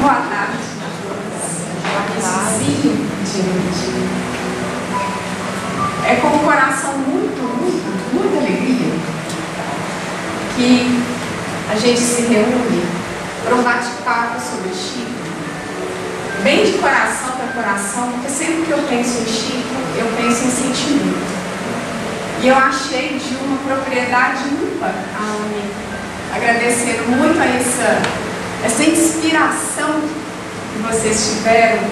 Boa tarde. É com o coração muita alegria que a gente se reúne para um bate-papo sobre Chico. Bem de coração para coração, porque sempre que eu penso em Chico, eu penso em sentimento. E eu achei de uma propriedade ímpar a mim, agradecendo muito a essa inspiração que vocês tiveram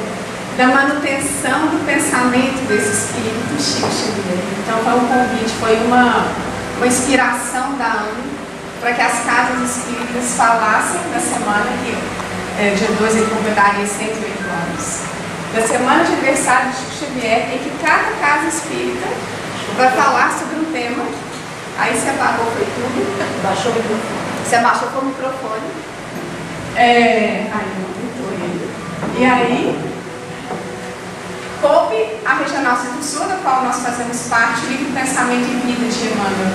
da manutenção do pensamento desse espírito Chico Xavier. Então foi um convite, foi uma inspiração da AME para que as casas espíritas falassem da semana que dia 2 ele completaria 108 anos. Da semana de aniversário de Chico Xavier, em que cada casa espírita vai falar sobre um tema. Aí se apagou, foi tudo. Baixou o microfone. Você abaixou o microfone. Aí não tentou ainda. E aí, coube a Regional Centro-Sul, da qual nós fazemos parte, o livro Pensamento e Vida de Emmanuel,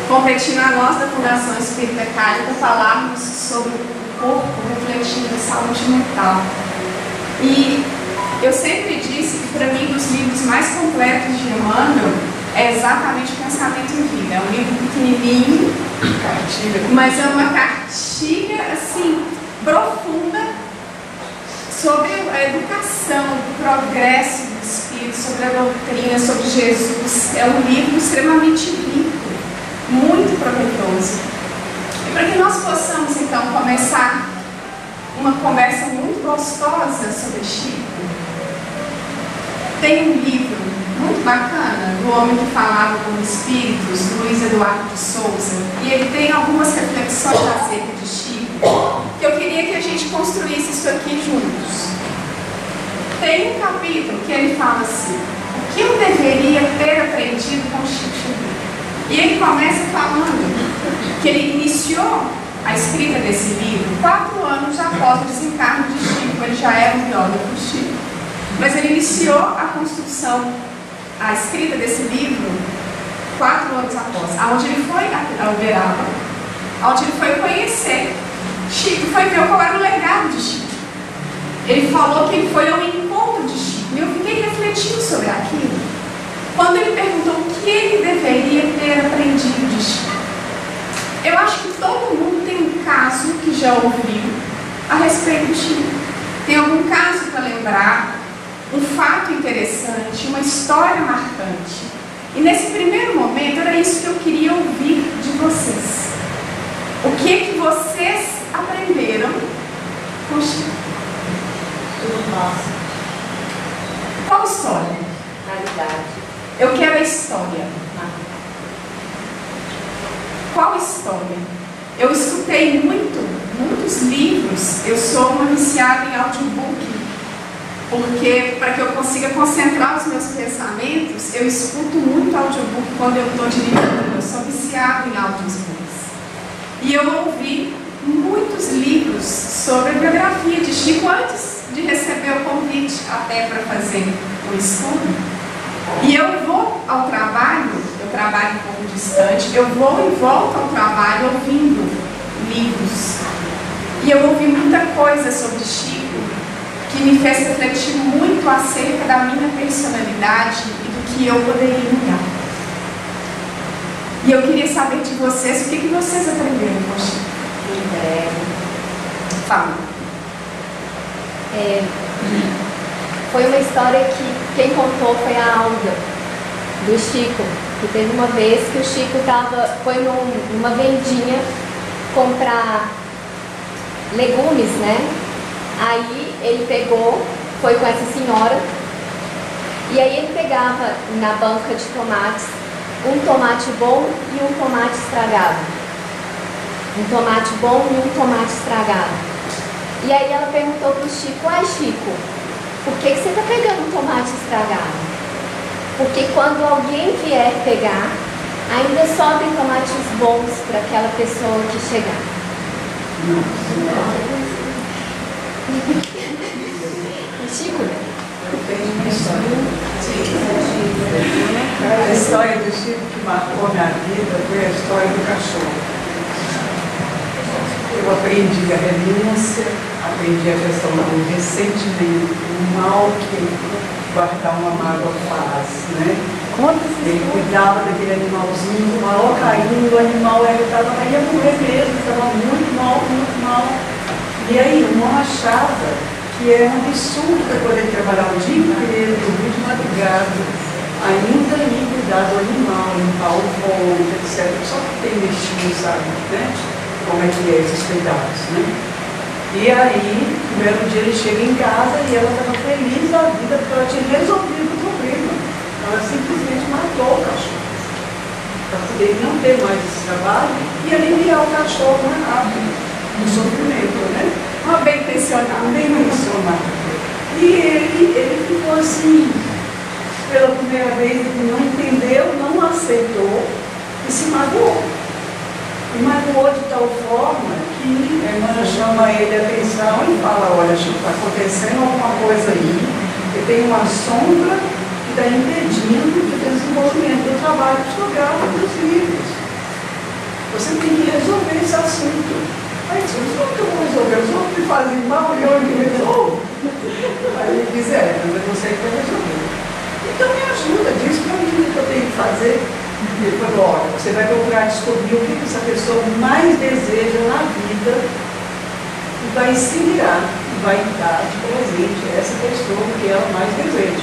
competindo a nós da Fundação Espírita Cárita falarmos sobre o corpo refletindo a saúde mental. E eu sempre disse que, para mim, dos livros mais completos de Emmanuel é exatamente o Pensamento em Vida. É um livro pequenininho, mas é uma cartilha, assim, profunda sobre a educação, o progresso do espírito, sobre a doutrina, sobre Jesus. É um livro extremamente rico, muito proveitoso. E para que nós possamos, então, começar uma conversa muito gostosa sobre Chico, tem um livro muito bacana do homem que falava com espíritos, Luiz Eduardo de Souza, e ele tem algumas reflexões acerca de Chico, que eu queria que a gente construísse isso aqui juntos. Tem um capítulo que ele fala assim: o que eu deveria ter aprendido com Chico Xavier? E ele começa falando que ele iniciou a escrita desse livro 4 anos após o desencarne de Chico. Ele já era um biógrafo de Chico, mas ele iniciou a construção, a escrita desse livro 4 anos após, onde ele foi a Uberaba, onde ele foi conhecer Chico, foi ver qual era o legado de Chico. Ele falou que ele foi ao encontro de Chico, e eu fiquei refletindo sobre aquilo, quando ele perguntou o que ele deveria ter aprendido de Chico. Eu acho que todo mundo tem um caso que já ouviu a respeito de Chico. Tem algum caso para lembrar, um fato interessante, uma história marcante. E nesse primeiro momento era isso que eu queria ouvir de vocês. O que vocês aprenderam com Chico? Tudo nosso. Qual história? Realidade. Eu quero a história. Qual história? Eu escutei muitos livros. Eu sou uma viciada em audiobook, porque para que eu consiga concentrar os meus pensamentos, eu escuto muito audiobook quando eu estou dirigindo. Eu sou viciada em audiobooks. E eu ouvi muitos livros sobre a biografia de Chico antes de receber o convite até para fazer o estudo. E eu vou ao trabalho, eu trabalho um pouco distante, eu vou e volto ao trabalho ouvindo livros. E eu ouvi muita coisa sobre Chico que me fez refletir muito acerca da minha personalidade e do que eu poderia mudar. E eu queria saber de vocês, o que vocês aprenderam com Chico? Fala. Foi uma história que quem contou foi a Alda, do Chico, que teve uma vez que o Chico foi numa vendinha comprar legumes, né? Aí ele foi com essa senhora, e aí ele pegava na banca de tomates um tomate bom e um tomate estragado. Um tomate bom e um tomate estragado. E aí ela perguntou pro Chico: ai Chico, por que você está pegando um tomate estragado? Porque quando alguém vier pegar, ainda sobem tomates bons para aquela pessoa que chegar. Chico, né? A história do Chico que marcou minha vida foi a história do cachorro. eu aprendi a renúncia, aprendi a questão do ressentimento, o mal que guardar uma mágoa faz, né? Ele cuidava daquele animalzinho, o maior carinho do animal, ele ia morrer mesmo, estava muito mal, muito mal. E aí, o irmão achava que era um absurdo poder trabalhar o dia inteiro, dormir de madrugada, ainda ali cuidar do animal, limpar o ponto, etc. Só que tem bichinho, sabe, né? Como é que é esses cuidados, né? E aí, no primeiro dia ele chega em casa e ela estava feliz da vida porque ela tinha resolvido o problema. Ela simplesmente matou o cachorro. Para poder não ter mais esse trabalho e aliviar o cachorro mais rápido, no sofrimento, né? Uma bem intencionada. Bem intencionada. E ele ficou assim, pela primeira vez, ele não entendeu, não aceitou e se magoou. E magoou de tal forma que a irmã chama ele a atenção e fala, olha, está acontecendo alguma coisa aí, que tem uma sombra que está impedindo o desenvolvimento do trabalho psicográfico dos livros. Você tem que resolver esse assunto. Aí diz, como que eu vou resolver? Os outros me fazem mal e eu me resolvo. Aí ele diz, mas é você que vai resolver. Então me ajuda, diz para mim o que eu tenho que fazer. Ele falou, olha, você vai procurar descobrir o que essa pessoa mais deseja na vida e vai se virar, e vai dar de presente a essa pessoa que ela mais deseja.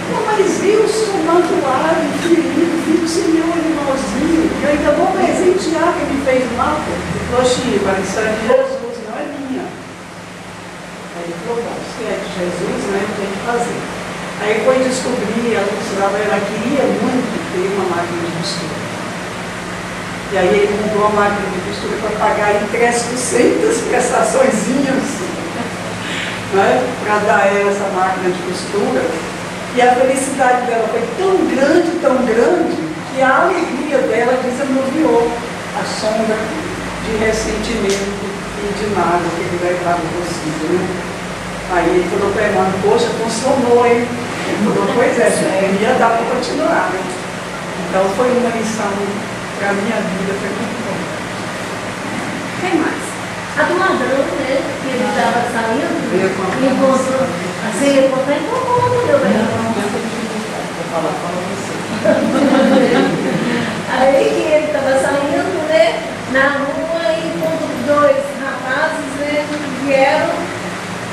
Não, mas Wilson, magoado, ferido, viu esse meu animalzinho, e eu ainda vou presentear que ele fez mal. Ele falou, Chico, a lição é de Jesus, não é minha. Aí ele falou, bom, se é de Jesus, né, tem que fazer. Aí foi descobrir, ela queria muito ter uma máquina de costura. E aí ele comprou a máquina de costura para pagar em 300 prestaçõezinhas, né, para dar a ela essa máquina de costura. E a felicidade dela foi tão grande, que a alegria dela desanuviou a sombra de ressentimento e de nada que ele levava possível, né? Aí ele falou para a irmã, poxa, funcionou, hein? Ele falou, pois é, ia dar para continuar, né? Então foi uma lição para a minha vida, foi muito bom. Quem mais? A do ladrão, né? Que ele estava saindo, encontrou, assim, ele contou em comum, meu bem. Vou falar para você. Aí que ele estava saindo, né? Na rua e encontrou dois rapazes, né? Que vieram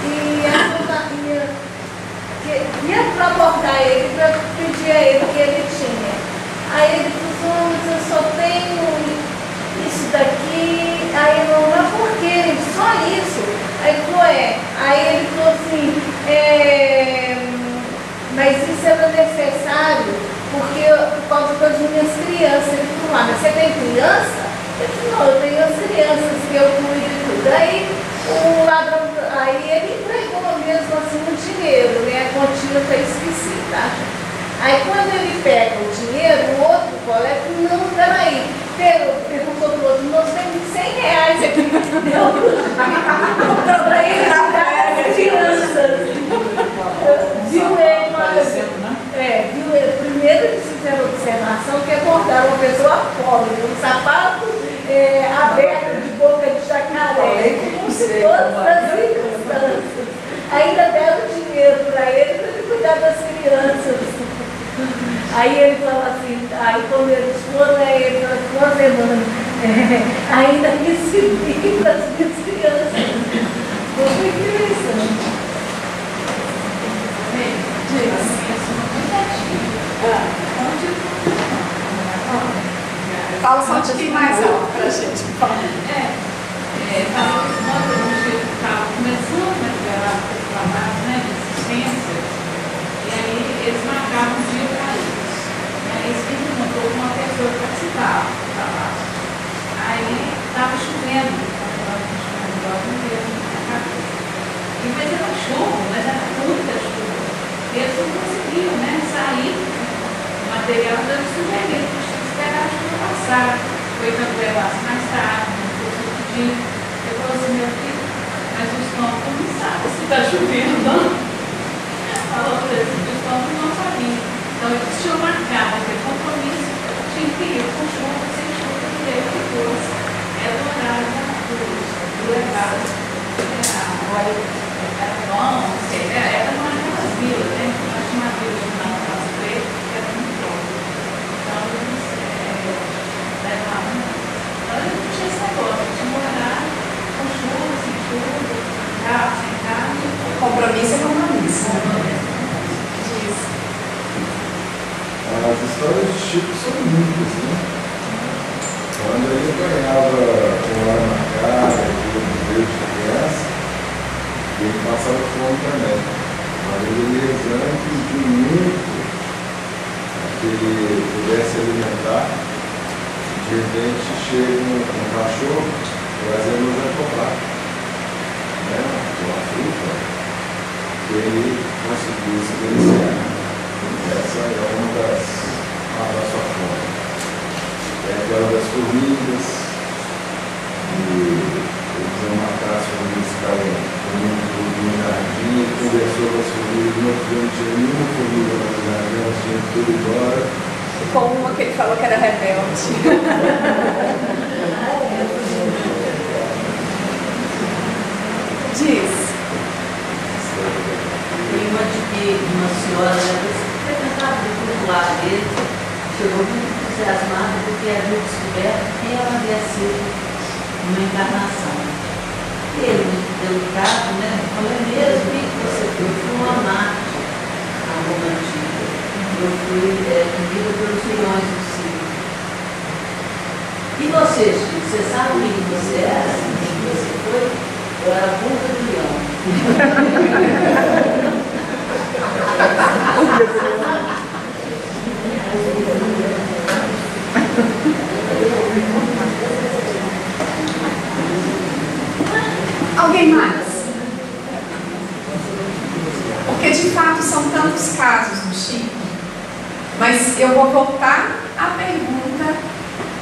e ia para abordar ele, para pedir a ele o que ele tinha. Aí ele falou, mas eu só tenho isso daqui. Aí ele falou, mas por quê? Só isso? Aí ele falou, Aí ele falou assim, mas isso era necessário porque por causa das minhas crianças. Ele falou, mas você tem criança? Ele falou, não, eu tenho as crianças que eu cuido e tudo. Aí o ladrão, aí ele entregou mesmo assim o dinheiro, né? A quantia foi esquecida. Aí quando ele pega o dinheiro, o outro colega, não, peraí, perguntou para o outro, nós temos 100 reais aqui, deu para ele as crianças. Viu ele, primeiro eles fizeram observação que acordaram uma pessoa pobre, um sapato aberto de boca de jacaré, com todas as circunstâncias. Ainda deram dinheiro para ele cuidar das crianças. Aí ele falou assim, aí quando eles foram, ele falou assim, semana, ainda recebi das minhas crianças. Foi interessante. Fala só um pouquinho mais alto para a gente. Estava começando a liberar o trabalho, né, de assistência, e aí eles marcavam um dia para eles. Aí eles perguntou uma pessoa que participava do trabalho. Aí estava chovendo, mas era chuva, mas era muita chuva. E eles não conseguiam, né, sair. O material deu sujeito, tinha que esperar a chuva passar. Foi quando levasse mais tarde. Compromisso é compromisso. As histórias de Chico são muitas, né? Quando ele ganhava uma hora na cara, desde criança, ele passava fome também. Mas ele rezando e pediu muito que ele pudesse alimentar. De repente chega um cachorro trazendo um chocolate, né? Uma fruta, que ele conseguiu se beneficiar. Essa é uma das sua forma. É aquela das formigas, e eles vão matar as formigas que estavam no jardim, e conversou com as formigas, não tinha nenhuma formiga no jardim, elas tinham tudo embora. Com uma que ele falou que era rebelde. Diz. Tem uma de que uma senhora frequentava o lado dele, chegou muito entusiasmada porque havia descoberto quem ela havia sido numa encarnação. E ele, delicado, né? Falou, é mesmo, o que você foi? Eu fui uma Marte, a Roma antiga. Eu fui comida pelos leões do Ciro. E você, Chico, você sabe quem você era? Quem você foi? Eu era a boca do leão. Alguém mais? Porque de fato são tantos casos no Chico, mas eu vou voltar à pergunta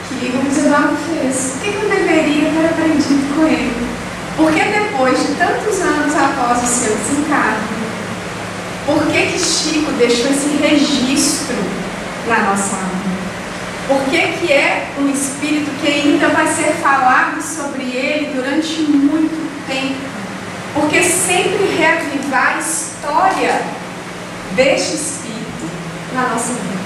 que o Luiz Eduardo fez. O que eu deveria ter aprendido com ele? Porque depois de tantos anos após o seu desencarne, por que Chico deixou esse registro na nossa alma? Por que é um espírito que ainda vai ser falado sobre ele durante muito tempo? Porque sempre reavivar a história deste espírito na nossa vida.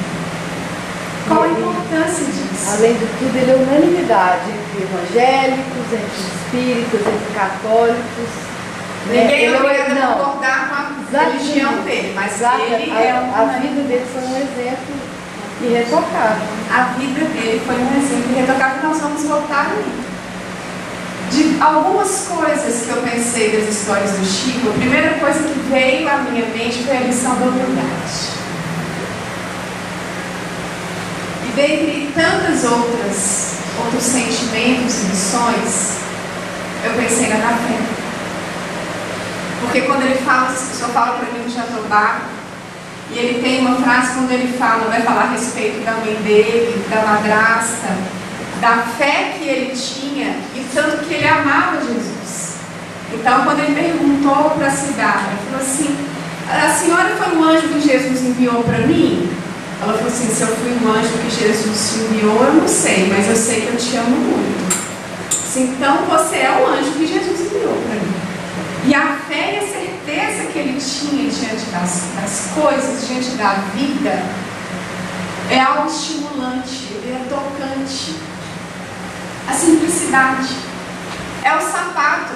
Qual a importância disso? Além de tudo, ele é unanimidade entre evangélicos, entre espíritas, entre católicos. Ninguém é obrigado a não concordar com a religião dele, mas ele é a vida dele foi um exemplo irretocável. A vida dele foi um exemplo irretocável. Nós vamos voltar ali. De algumas coisas que eu pensei das histórias do Chico, a primeira coisa que veio à minha mente foi a lição da humildade. E dentre tantas outros sentimentos e lições, eu pensei na fé. Porque quando ele fala, o senhor fala para mim do Jatobá, e ele tem uma frase quando ele vai falar a respeito da mãe dele, da madrasta, da fé que ele tinha e tanto que ele amava Jesus. Então, quando ele perguntou para a cidade, ele falou assim: a senhora foi um anjo que Jesus enviou para mim? Ela falou assim: se eu fui um anjo que Jesus te enviou, eu não sei, mas eu sei que eu te amo muito. Então, você é o anjo que Jesus enviou para mim. E a fé e a certeza que ele tinha diante das coisas, diante da vida, é algo estimulante, é tocante. A simplicidade. É o sapato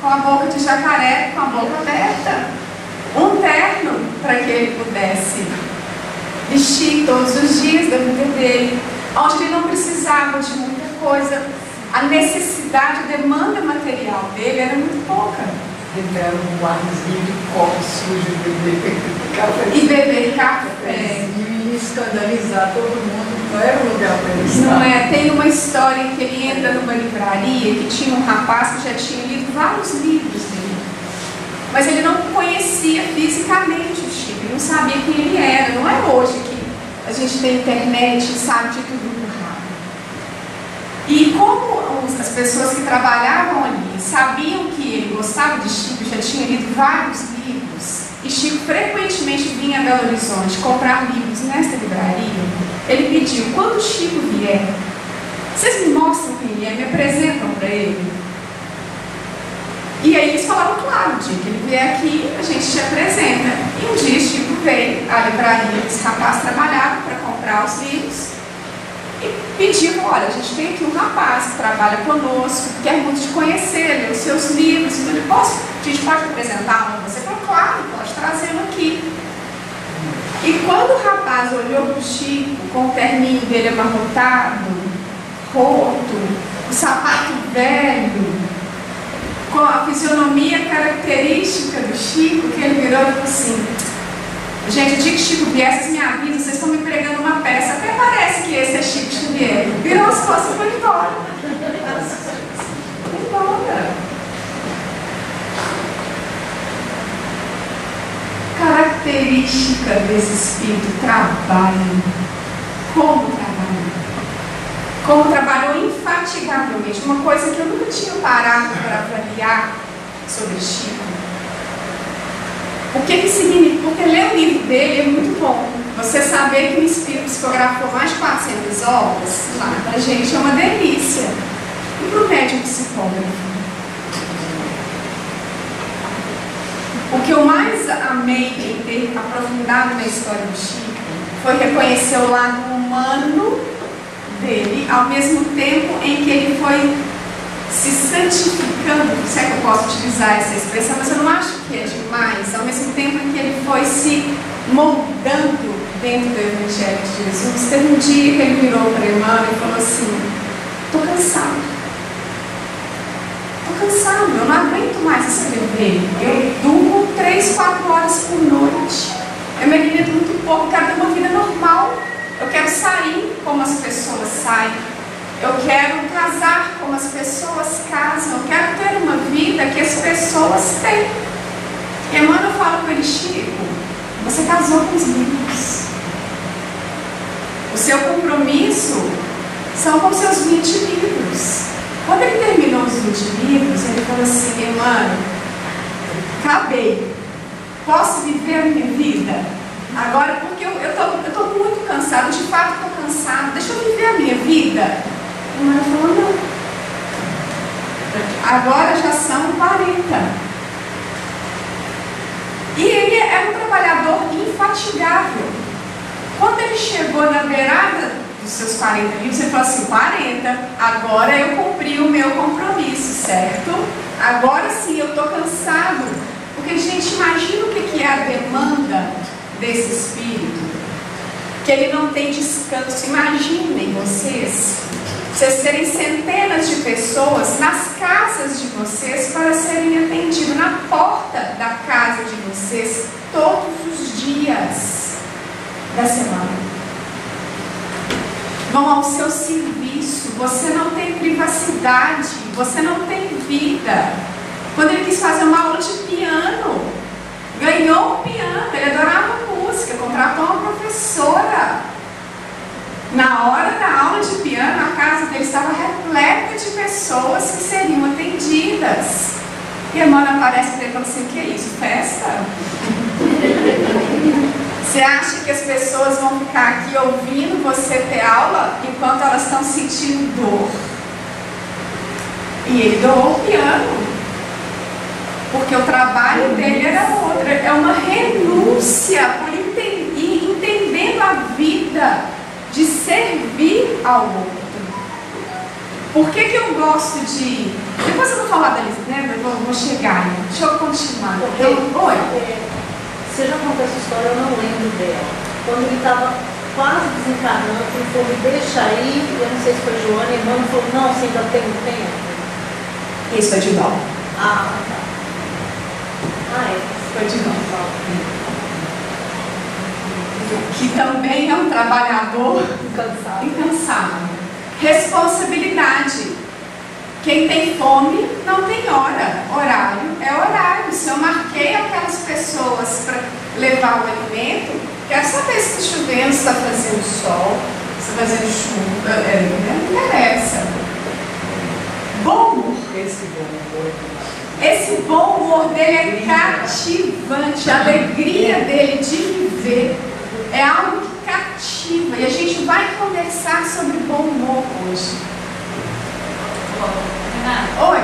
com a boca de jacaré, com a boca aberta. Um terno para que ele pudesse vestir todos os dias da vida dele, onde ele não precisava de muita coisa. A necessidade, a demanda material dele era muito pouca. Entrar num barzinho de copo sujo e beber café. E beber café. E escandalizar todo mundo. Não era um lugar para ele estar. Não é? Tem uma história em que ele entra numa livraria que tinha um rapaz que já tinha lido vários livros dele. Mas ele não conhecia fisicamente o Chico, ele não sabia quem ele era. Não é hoje que a gente tem internet e sabe de tudo muito rápido. E como as pessoas que trabalhavam ali sabiam que ele gostava de Chico, já tinha lido vários livros, e Chico frequentemente vinha a Belo Horizonte comprar livros nesta livraria, ele pediu: quando o Chico vier, vocês me mostram quem ele é, me apresentam para ele? E aí eles falaram: claro, o dia que ele vier aqui, a gente te apresenta. E um dia Chico veio à livraria, esse rapaz trabalhava para comprar os livros, e pediu, olha, a gente tem aqui um rapaz que trabalha conosco, quer muito te conhecer, ler os seus livros, e tudo. A gente pode apresentar um? Você falou, claro, pode trazê-lo aqui. E quando o rapaz olhou para o Chico, com o terninho dele amarrotado, roto, o sapato velho, com a fisionomia característica do Chico, que ele virou e falou assim: gente, o dia que Chico vier, vocês me avisam, vocês estão me pregando uma peça, até parece que esse é Chico Xavier. Virou as costas e foi embora. Foi embora. Característica desse espírito: trabalho. Como trabalho? Como trabalhou infatigavelmente. Uma coisa que eu nunca tinha parado para avaliar sobre Chico. O que significa? Porque ler o livro dele é muito bom. Você saber que o espírito psicografou mais de 400 obras, lá pra gente é uma delícia. E para o médium psicógrafo? O que eu mais amei em ter aprofundado na história do Chico foi reconhecer o lado humano dele, ao mesmo tempo em que ele foi se santificando, se é que eu posso utilizar essa expressão, mas eu não acho que é demais, ao mesmo tempo em que ele foi se moldando dentro do Evangelho de Jesus. Teve um dia que ele virou para Emmanuel e falou assim: estou cansado. Estou cansado, eu não aguento mais escrever. Eu durmo 3, 4 horas por noite. Eu me alimento muito pouco, quero ter uma vida normal. Eu quero sair como as pessoas saem. Eu quero casar como as pessoas casam. Eu quero ter uma vida que as pessoas têm. E Emmanuel fala com ele: Chico, você casou com os livros. O seu compromisso são com seus 20 livros. Quando ele terminou os 20 livros, ele falou assim: Emmanuel, acabei. Posso viver a minha vida? Agora, porque eu tô muito cansado, de fato estou cansado, deixa eu viver a minha vida. O Emmanuel falou: não. Agora já são 40. E ele era um trabalhador infatigável. Quando ele chegou na beirada dos seus 40 livros, ele falou assim: 40, agora eu cumpri o meu compromisso, certo? Agora sim eu estou cansado. Porque, gente, imagina o que é a demanda desse espírito, que ele não tem descanso. Imaginem vocês serem centenas de pessoas nas casas de vocês para serem atendidos, na porta da casa de vocês, todos os dias da semana. Vão ao seu serviço, você não tem privacidade, você não tem vida. Quando ele quis fazer uma aula de piano, ganhou um piano, ele adorava música, contratou uma professora. Na hora da aula de piano, a casa dele estava repleta de pessoas que seriam atendidas. E a Emmanuel aparece para ele e fala assim: o que é isso? Festa? Você acha que as pessoas vão ficar aqui ouvindo você ter aula enquanto elas estão sentindo dor? E ele doou o piano. Porque o trabalho dele era outro, é uma renúncia por entendendo a vida de servir ao outro. Por que eu gosto de... Depois eu vou falar da lista, né? Eu vou chegar, deixa eu continuar. Oi? Você já contou essa história, eu não lembro dela. Quando ele estava quase desencarnando, ele falou: me deixa aí, eu não sei se foi Joana, e Emmanuel falou: não, você ainda tem um tempo. Isso foi de novo. Ah, tá. Foi de novo. Que também é um trabalhador incansável. Responsabilidade. Quem tem fome não tem hora. Horário é horário. Se eu marquei aquelas pessoas para levar o alimento, quero saber se está chovendo, se está fazendo sol, se está fazendo chuva. Não interessa. Bom humor. Esse bom humor dele é cativante. A alegria dele de viver é algo que cativa. E a gente vai conversar sobre bom humor hoje. Oi?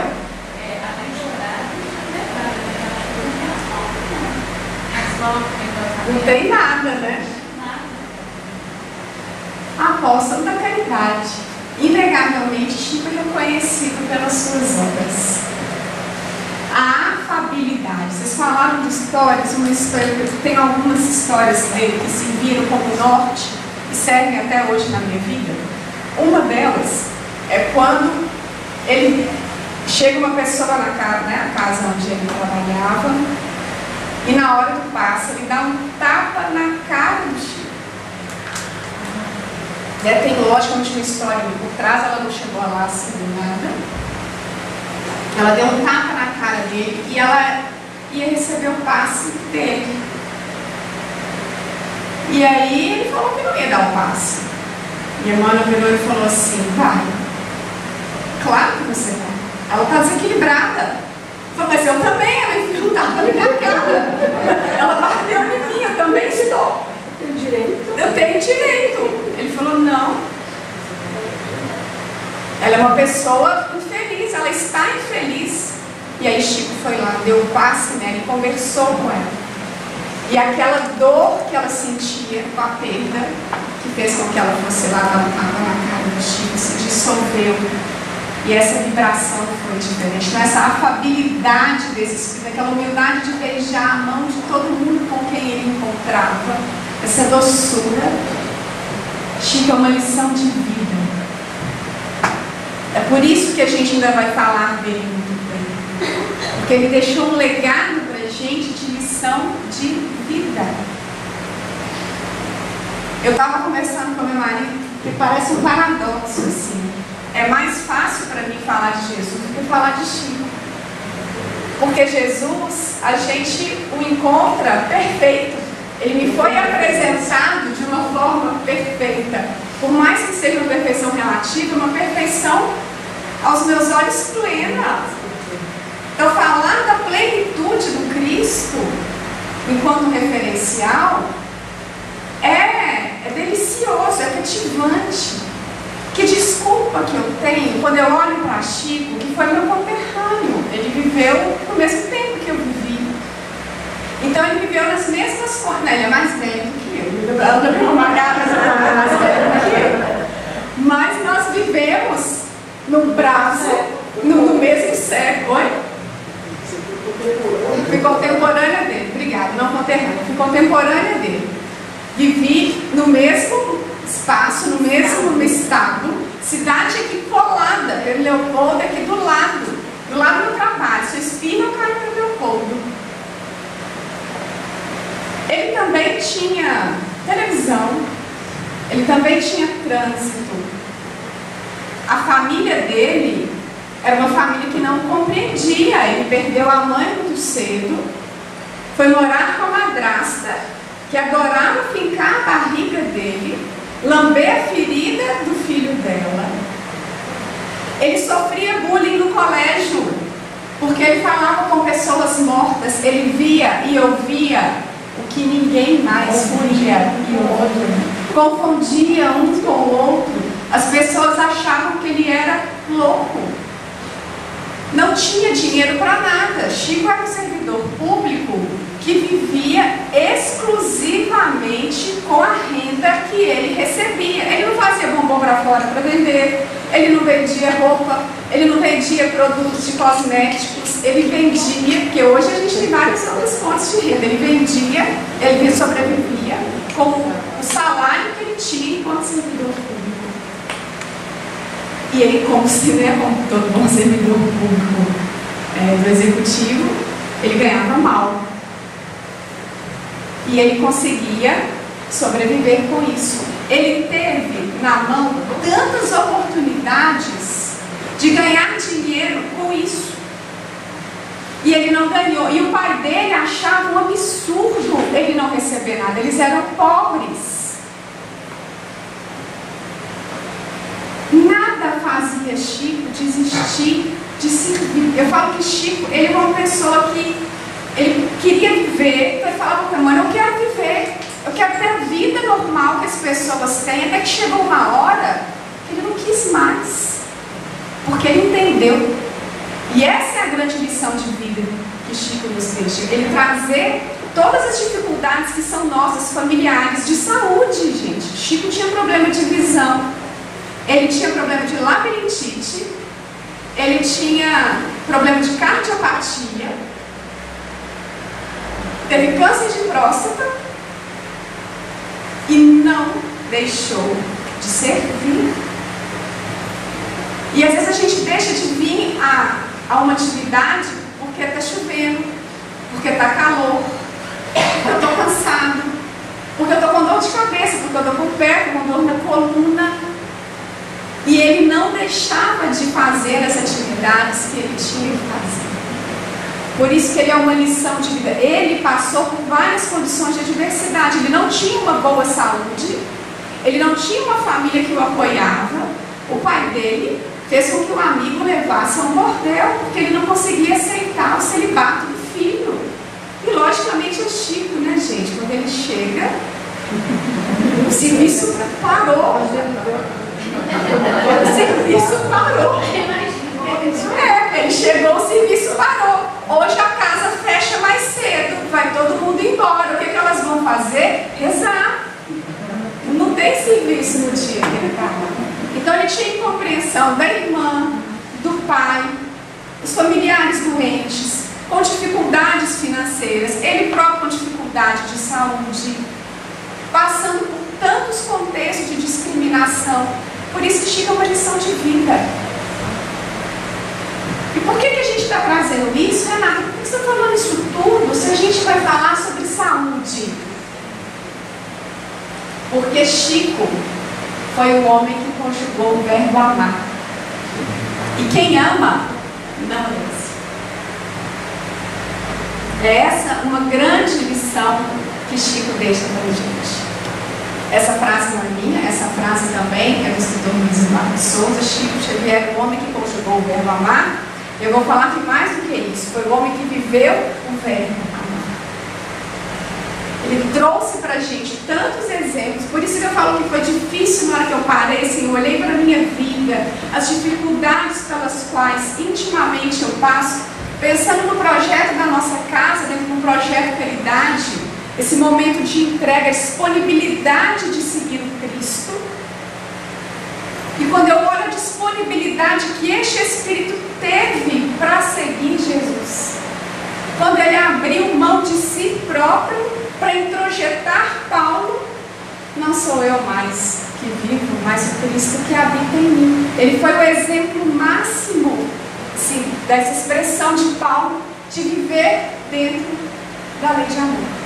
Não tem nada, né? apóstolo da caridade. Inegavelmente, Chico é reconhecido pelas suas obras. A afabilidade. Vocês falaram de histórias, uma história, tem algumas histórias dele que serviram como norte e servem até hoje na minha vida. Uma delas é quando chega uma pessoa na casa, né, a casa onde ele trabalhava, e na hora do passe ele dá um tapa na cara do Chico. Tem logicamente uma história ali por trás, ela não chegou lá assim do nada. Ela deu um tapa na cara dele e ela ia receber o passe dele. E aí ele falou que não ia dar o passe. E a Emmanuel virou e falou assim: vai, claro que você vai. Ela está desequilibrada. Eu falei: mas eu também. Ela enfiou um tapa na minha cara. Ela bateu em mim, eu também estou. Tem direito? Eu tenho direito. Ele falou: não. Ela é uma pessoa infeliz, ela está infeliz. E aí Chico foi lá, deu um passe nela e conversou com ela. E aquela dor que ela sentia com a perda, que fez com que ela fosse lá dar um tapa na cara do Chico, se dissolveu. E essa vibração foi diferente. Então, essa afabilidade desse espírito, aquela humildade de beijar a mão de todo mundo com quem ele encontrava, essa doçura. Chico é uma lição de vida. É por isso que a gente ainda vai falar dele muito bem. Porque ele deixou um legado para a gente de lição de vida. Eu estava conversando com meu marido, que parece um paradoxo assim. É mais fácil para mim falar de Jesus do que falar de Chico. Porque Jesus, a gente o encontra perfeito. Ele me foi apresentado de uma forma perfeita. Por mais que seja uma perfeição relativa, uma perfeição aos meus olhos plena. Então, falar da plenitude do Cristo enquanto referencial é delicioso, é cativante. Que desculpa que eu tenho quando eu olho para Chico, que foi meu conterrâneo. Ele viveu no mesmo tempo que eu vivi. Então ele viveu nas mesmas coisas. Ele é mais velho do que eu. Ela não uma cara, é mais velho do que eu. Mas nós vivemos num prazo, no mesmo século. Oi? Fui contemporânea dele. Obrigada, não conterrânea. Fui contemporânea dele. Vivi no mesmo espaço, no mesmo estado, cidade aqui colada, eu Leopoldo aqui do lado do trabalho, sua espina eu caio para Leopoldo. Ele também tinha televisão, ele também tinha trânsito. A família dele era uma família que não compreendia, ele perdeu a mãe muito cedo, foi morar com a madrasta, que adorava fincar a barriga dele, lamber a ferida do filho dela. Ele sofria bullying no colégio, porque ele falava com pessoas mortas, ele via e ouvia o que ninguém mais via e ouvia. Confundia um com o outro. As pessoas achavam que ele era louco. Não tinha dinheiro para nada. Chico era um servidor público que vivia exclusivamente com a renda que ele recebia. Ele não fazia bombom para fora para vender, ele não vendia roupa, ele não vendia produtos de cosméticos, ele vendia, porque hoje a gente tem várias outras fontes de renda, ele sobrevivia com o salário que ele tinha enquanto servidor público. E ele, como todo bom servidor público do executivo, ele ganhava mal. E ele conseguia sobreviver com isso. Ele teve na mão tantas oportunidades de ganhar dinheiro com isso. E ele não ganhou. E o pai dele achava um absurdo ele não receber nada. Eles eram pobres. Nada fazia Chico desistir de servir. Eu falo que Chico, ele é uma pessoa que ele queria viver, então ele falava para a mãe: eu quero viver, eu quero ter a vida normal que as pessoas têm, até que chegou uma hora que ele não quis mais, porque ele entendeu. E essa é a grande lição de vida que Chico nos deixa, ele trazer todas as dificuldades dificuldades que são nossas, familiares, de saúde, gente. Chico tinha problema de visão, ele tinha problema de labirintite, ele tinha problema de cardiopatia, teve câncer de próstata e não deixou de servir. E às vezes a gente deixa de vir a uma atividade porque está chovendo, porque está calor, porque eu estou cansado, porque eu estou com dor de cabeça, porque eu estou com o pé, com dor na coluna. E ele não deixava de fazer as atividades que ele tinha que fazer. Por isso que ele é uma lição de vida. Ele passou por várias condições de adversidade. Ele não tinha uma boa saúde, ele não tinha uma família que o apoiava. O pai dele fez com que o amigo levasse a um bordel, porque ele não conseguia aceitar o celibato do filho. E logicamente o Chico, né, gente? Quando ele chega, o serviço parou. O serviço parou. Ele chegou, o serviço parou. Hoje a casa fecha mais cedo, vai todo mundo embora. O que elas vão fazer? Rezar. Não tem serviço no dia que ele está lá. Então ele tinha incompreensão da irmã, do pai, os familiares doentes, com dificuldades financeiras, ele próprio com dificuldade de saúde, passando por tantos contextos de discriminação. Por isso que Chico é uma lição de vida. E por que a gente está trazendo isso, Renata? Por que você está falando isso tudo se a gente vai falar sobre saúde? Porque Chico foi o homem que conjugou o verbo amar. E quem ama, não esquece. É essa uma grande lição que Chico deixa para a gente. Essa frase não é minha, essa frase também é do escritor Luiz Eduardo de Souza. Chico Xavier, o homem que conjugou o verbo amar. Eu vou falar que mais do que isso, foi o homem que viveu o verbo amar. Ele trouxe para a gente tantos exemplos, por isso que eu falo que foi difícil na hora que eu parei, assim, eu olhei para a minha vida, as dificuldades pelas quais intimamente eu passo, pensando no projeto da nossa casa, dentro de um projeto Caridade, esse momento de entrega, disponibilidade de seguir o Cristo. E quando eu olho a disponibilidade que este Espírito teve para seguir Jesus, quando ele abriu mão de si próprio para introjetar Paulo, não sou eu mais que vivo, mas o Cristo que habita em mim. Ele foi o exemplo máximo, sim, dessa expressão de Paulo, de viver dentro da lei de amor.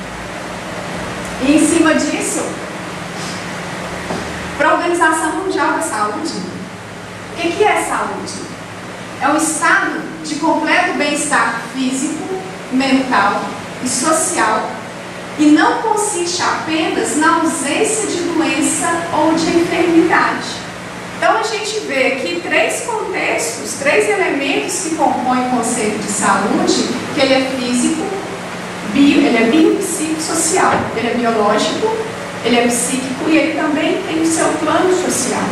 E em cima disso, para a Organização Mundial da Saúde, o que é saúde? É um estado de completo bem-estar físico, mental e social, e não consiste apenas na ausência de doença ou de enfermidade. Então a gente vê aqui três contextos, três elementos que compõem o conceito de saúde, que ele é físico, ele é biopsicossocial, ele é biológico, ele é psíquico e ele também tem o seu plano social.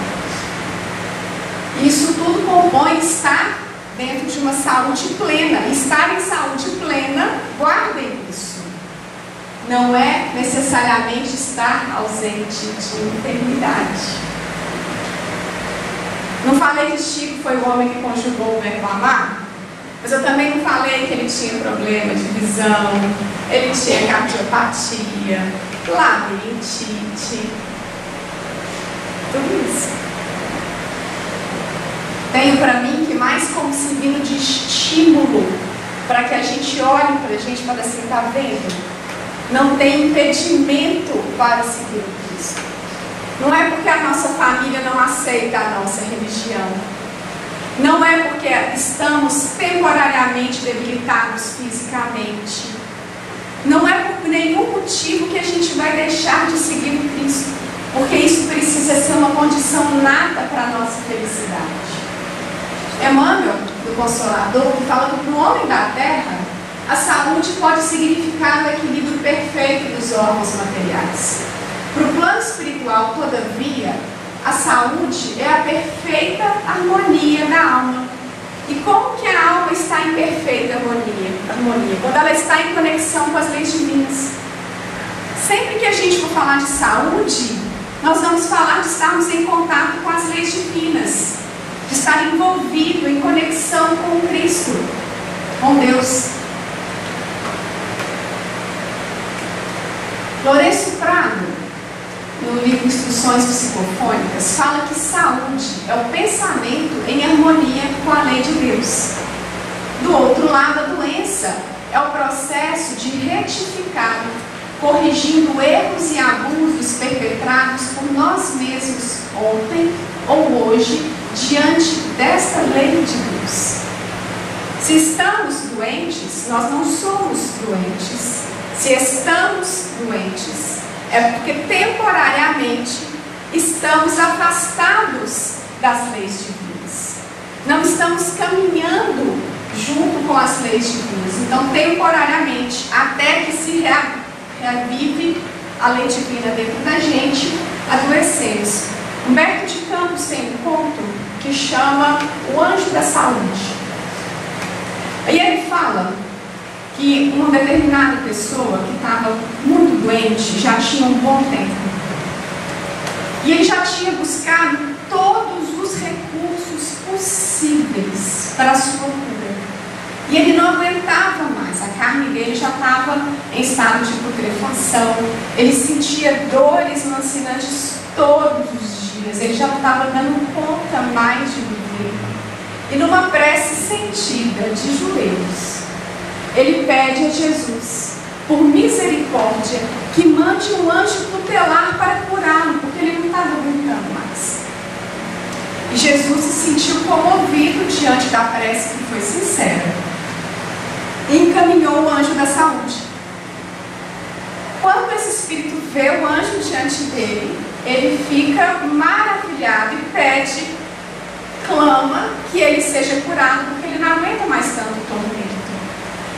Isso tudo compõe estar dentro de uma saúde plena. E estar em saúde plena, guardem isso, não é necessariamente estar ausente de enfermidade. Não falei que Chico foi o homem que conjugou o verbo amar? Mas eu também não falei que ele tinha problema de visão, ele tinha cardiopatia, labirintite, tudo isso. Tenho para mim que mais como servindo de estímulo para que a gente olhe para a gente e fale assim, está vendo? Não tem impedimento para seguir o Cristo. Não é porque a nossa família não aceita a nossa religião. Não é porque estamos temporariamente debilitados fisicamente. Não é por nenhum motivo que a gente vai deixar de seguir o Cristo. Porque isso precisa ser uma condição nata para a nossa felicidade. Emmanuel, do Consolador, que fala que para o homem da terra, a saúde pode significar o equilíbrio perfeito dos órgãos materiais. Para o plano espiritual, todavia, a saúde é a perfeita harmonia da alma. E como que a alma está em perfeita harmonia? Quando ela está em conexão com as leis divinas. falar de saúde, nós vamos falar de estarmos em contato com as leis divinas, de estar envolvido em conexão com Cristo, com Deus. Lourenço Prado, no livro Instruções Psicofônicas, fala que saúde é o pensamento em harmonia com a lei de Deus. Do outro lado, a doença é o processo de retificar, corrigindo erros e abusos perpetrados por nós mesmos ontem ou hoje, diante desta lei de Deus. Se estamos doentes, nós não somos doentes. Se estamos doentes, é porque temporariamente estamos afastados das leis divinas. Não estamos caminhando junto com as leis divinas. Então, temporariamente, até que se reavive a lei divina dentro da gente, adoecemos. Humberto de Campos tem um conto que chama O Anjo da Saúde. E ele fala que uma determinada pessoa que estava muito doente, já tinha um bom tempo, e ele já tinha buscado todos os recursos possíveis para a sua cura, e ele não aguentava mais, a carne dele já estava em estado de putrefação, ele sentia dores lancinantes todos os dias, ele já não estava dando conta mais de viver, e numa prece sentida de joelhos, ele pede a Jesus, por misericórdia, que mande um anjo tutelar para curá-lo, porque ele não estava aguentando mais. E Jesus se sentiu comovido diante da prece que foi sincera. E encaminhou o anjo da saúde. Quando esse espírito vê o anjo diante dele, ele fica maravilhado e pede, clama que ele seja curado, porque ele não aguenta mais tanto tormento.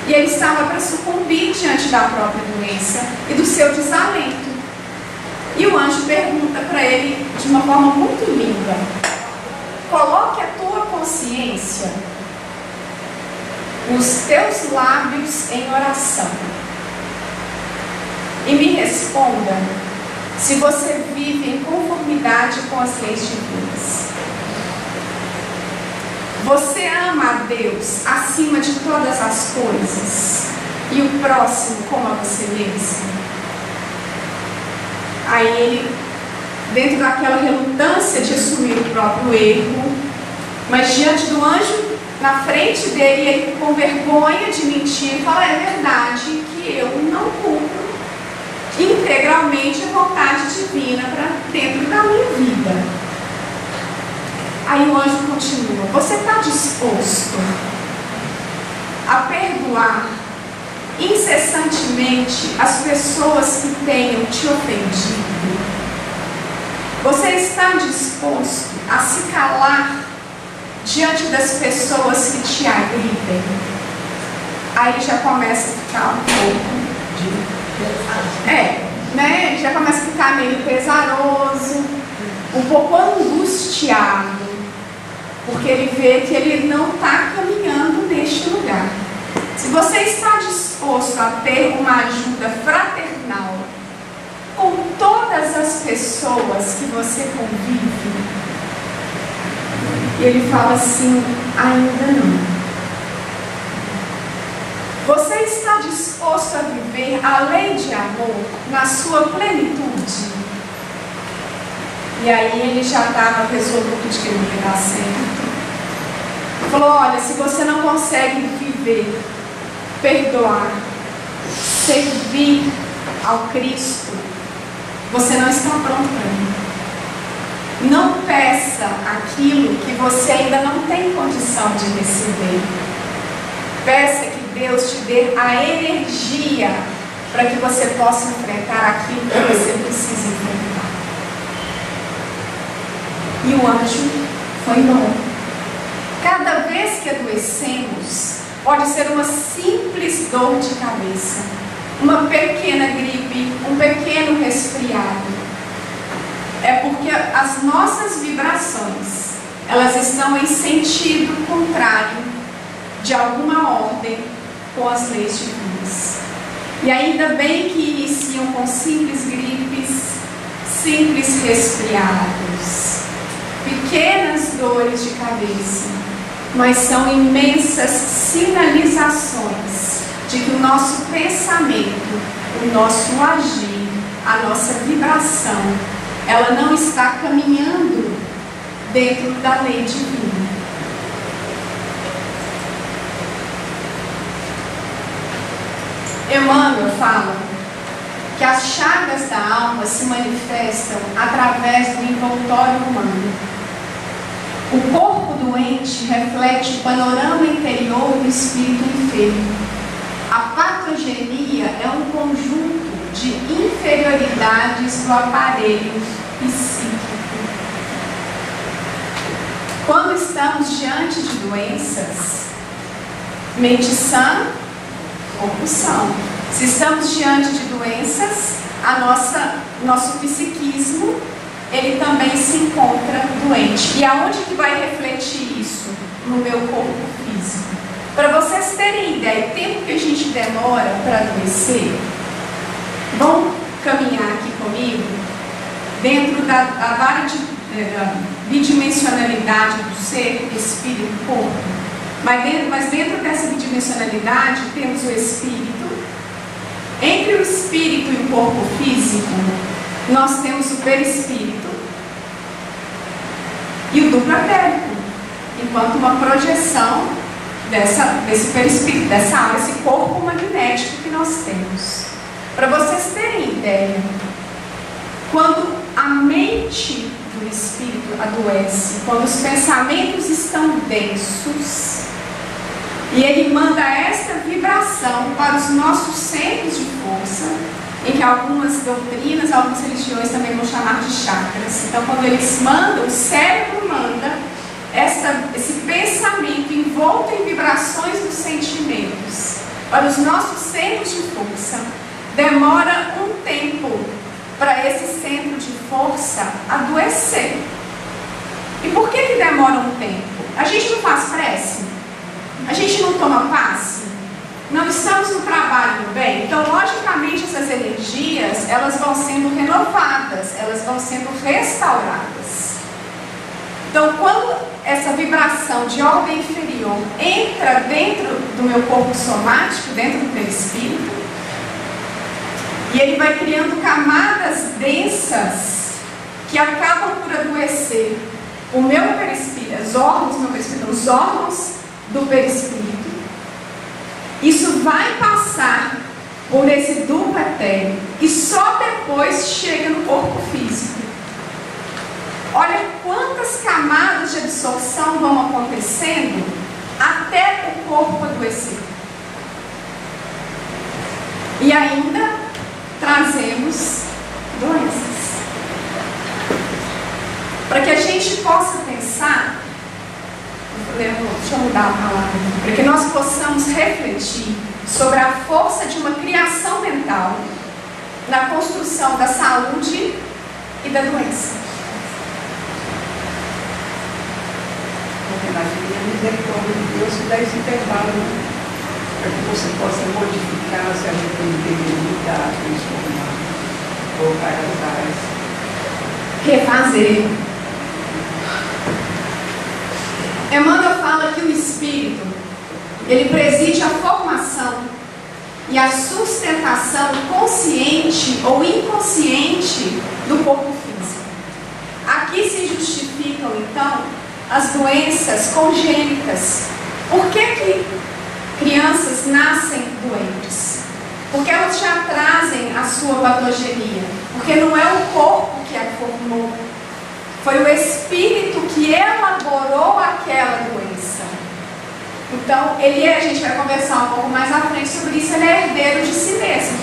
E ele estava para sucumbir diante da própria doença e do seu desalento. E o anjo pergunta para ele de uma forma muito linda: coloque a tua consciência, os teus lábios em oração, e me responda se você vive em conformidade com as leis divinas. Você ama a Deus acima de todas as coisas e o próximo como a você mesmo? Aí ele, dentro daquela relutância de assumir o próprio erro, mas diante do anjo na frente dele, ele com vergonha de mentir, fala: é verdade que eu não cumpro integralmente a vontade divina para dentro da minha vida. Aí o anjo continua: você está disposto a perdoar incessantemente as pessoas que tenham te ofendido? Você está disposto a se calar diante das pessoas que te agridem? Aí ele já começa a ficar um pouco ele já começa a ficar meio pesaroso, um pouco angustiado, porque ele vê que ele não está caminhando neste lugar. Se você está disposto a ter uma ajuda fraternal com todas as pessoas que você convive, e ele fala assim: ainda não. Você está disposto a viver a lei de amor na sua plenitude? E aí ele já estava resoluto de que não ia dar certo. Falou: olha, se você não consegue viver, perdoar, servir ao Cristo, você não está pronto para mim. Não peça aquilo que você ainda não tem condição de receber. Peça que Deus te dê a energia para que você possa enfrentar aquilo que você precisa enfrentar. E o anjo foi bom. Cada vez que adoecemos, pode ser uma simples dor de cabeça, uma pequena gripe, um pequeno resfriado. É porque as nossas vibrações, elas estão em sentido contrário de alguma ordem com as leis divinas. E ainda bem que iniciam com simples gripes, simples resfriados, pequenas dores de cabeça, mas são imensas sinalizações de que o nosso pensamento, o nosso agir, a nossa vibração, ela não está caminhando dentro da lei divina. Emmanuel fala que as chagas da alma se manifestam através do envoltório humano. O corpo doente reflete o panorama interior do espírito enfermo. A patogenia é um conjunto de inferioridades do aparelho psíquico. Quando estamos diante de doenças, mente sã, corpo são. Se estamos diante de doenças, nosso psiquismo, ele também se encontra doente. E aonde que vai refletir isso? No meu corpo físico. Para vocês terem ideia, o tempo que a gente demora para adoecer, vão caminhar aqui comigo dentro da vária bidimensionalidade do ser, espírito, corpo. Mas dentro dessa bidimensionalidade temos o espírito. Entre o espírito e o corpo físico, nós temos o perispírito e o duplo etérico, enquanto uma projeção desse perispírito, dessa aura, esse corpo magnético que nós temos. Para vocês terem ideia, quando a mente do espírito adoece, quando os pensamentos estão densos, e ele manda esta vibração para os nossos centros de força, em que algumas doutrinas, algumas religiões também vão chamar de chakras. Então, quando eles mandam, o cérebro manda esse pensamento envolto em vibrações dos sentimentos para os nossos centros de força, demora um tempo para esse centro de força adoecer. E por que demora um tempo? A gente não faz prece? A gente não toma passe? Não estamos no trabalho do bem? Então, logicamente, essas energias, elas vão sendo renovadas, elas vão sendo restauradas. Então, quando essa vibração de ordem inferior entra dentro do meu corpo somático, dentro do perispírito, e ele vai criando camadas densas que acabam por adoecer o meu perispírito, os órgãos do perispírito. Isso vai passar por esse duplo etéreo e só depois chega no corpo físico. Olha quantas camadas de absorção vão acontecendo até o corpo adoecer. E ainda trazemos doenças. Para que a gente possa pensar, deixa eu mudar a palavra, para que nós possamos refletir sobre a força de uma criação mental na construção da saúde e da doença. E a misericórdia de Deus que dá esse intervalo para que você possa modificar, se arrepender, mudar, transformar, voltar atrás, refazer. Emmanuel fala que o espírito, ele preside a formação e a sustentação consciente ou inconsciente do corpo físico. Aqui se justificam, então, as doenças congênitas. Por que crianças nascem doentes? Porque elas já trazem a sua patogenia. Porque não é o corpo que a formou, foi o espírito que elaborou aquela doença. Então, a gente vai conversar um pouco mais à frente sobre isso, ele é herdeiro de si mesmo.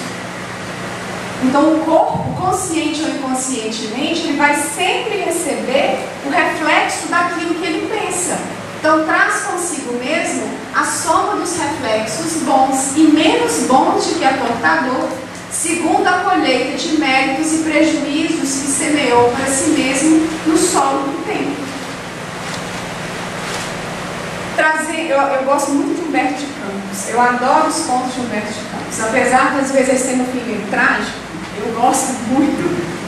Então, o corpo, consciente ou inconscientemente, ele vai sempre receber o reflexo daquilo que ele pensa. Então, traz consigo mesmo a soma dos reflexos bons e menos bons de que é portador, segundo a colheita de méritos e prejuízos que semeou para si mesmo no solo do tempo. Eu gosto muito de Humberto de Campos, eu adoro os contos de Humberto de Campos, apesar das vezes ele ser um filho trágico, eu gosto muito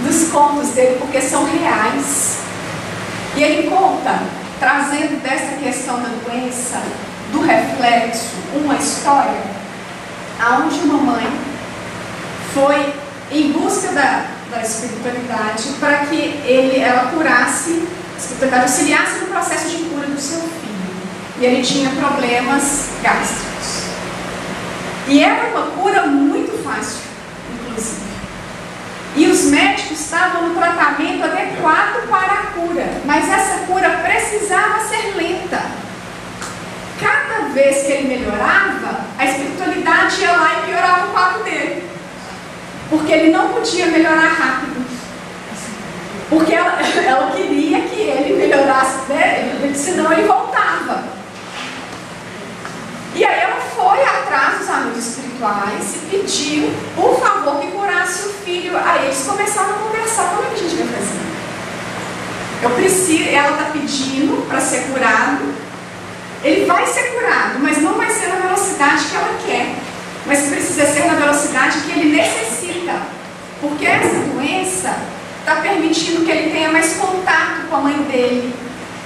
dos contos dele, porque são reais. E ele conta, trazendo dessa questão da doença, do reflexo, uma história onde uma mãe foi em busca da espiritualidade para que ela curasse, a espiritualidade auxiliasse no processo de cura do seu filho. E ele tinha problemas gástricos. E era uma cura muito fácil, inclusive. E os médicos estavam no tratamento adequado para a cura, mas essa cura precisava ser lenta. Cada vez que ele melhorava, a espiritualidade ia lá e piorava o quadro dele. Porque ele não podia melhorar rápido. Porque ela queria que ele melhorasse, né? Senão ele voltava. E aí ela foi atrás dos amigos espirituais e pediu, por favor, que curasse o filho. Aí eles começaram a conversar. Como é que a gente vai fazer? Ela está pedindo para ser curado. Ele vai ser curado, mas não vai ser na velocidade que ela quer. Mas precisa ser na velocidade que ele necessita. Porque essa doença está permitindo que ele tenha mais contato com a mãe dele.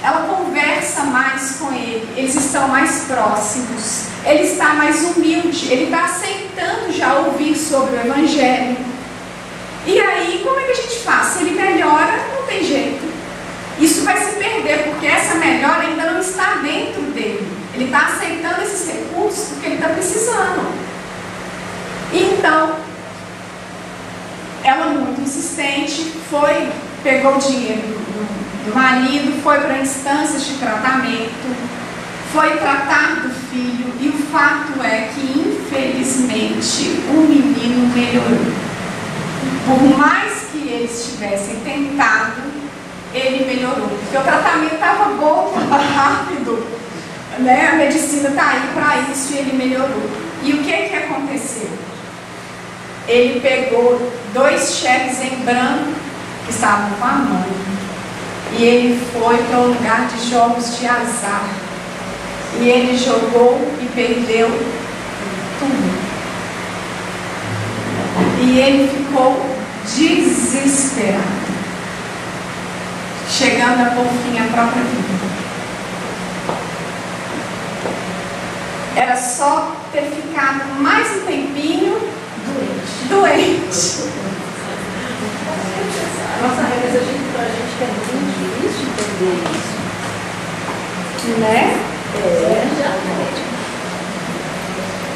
Ela conversa mais com ele, eles estão mais próximos, ele está mais humilde, ele está aceitando já ouvir sobre o Evangelho. E aí, como é que a gente faz? Se ele melhora, não tem jeito. Isso vai se perder, porque essa melhora ainda não está dentro dele. Ele está aceitando esses recursos porque ele está precisando. Então, ela muito insistente, pegou o dinheiro do marido, foi para instâncias de tratamento, foi tratar do filho, e o fato é que, infelizmente, o menino melhorou. Por mais que eles tivessem tentado, ele melhorou, porque o tratamento estava bom, estava rápido, né? A medicina está aí para isso, e ele melhorou. E o que aconteceu? Ele pegou 2 cheques em branco que estavam com a mãe. E ele foi para um lugar de jogos de azar. E ele jogou e perdeu tudo. E ele ficou desesperado, chegando a pôr fim à própria vida. Era só ter ficado mais um tempinho doente. Nossa, mas pra gente que é muito difícil entender isso. Né?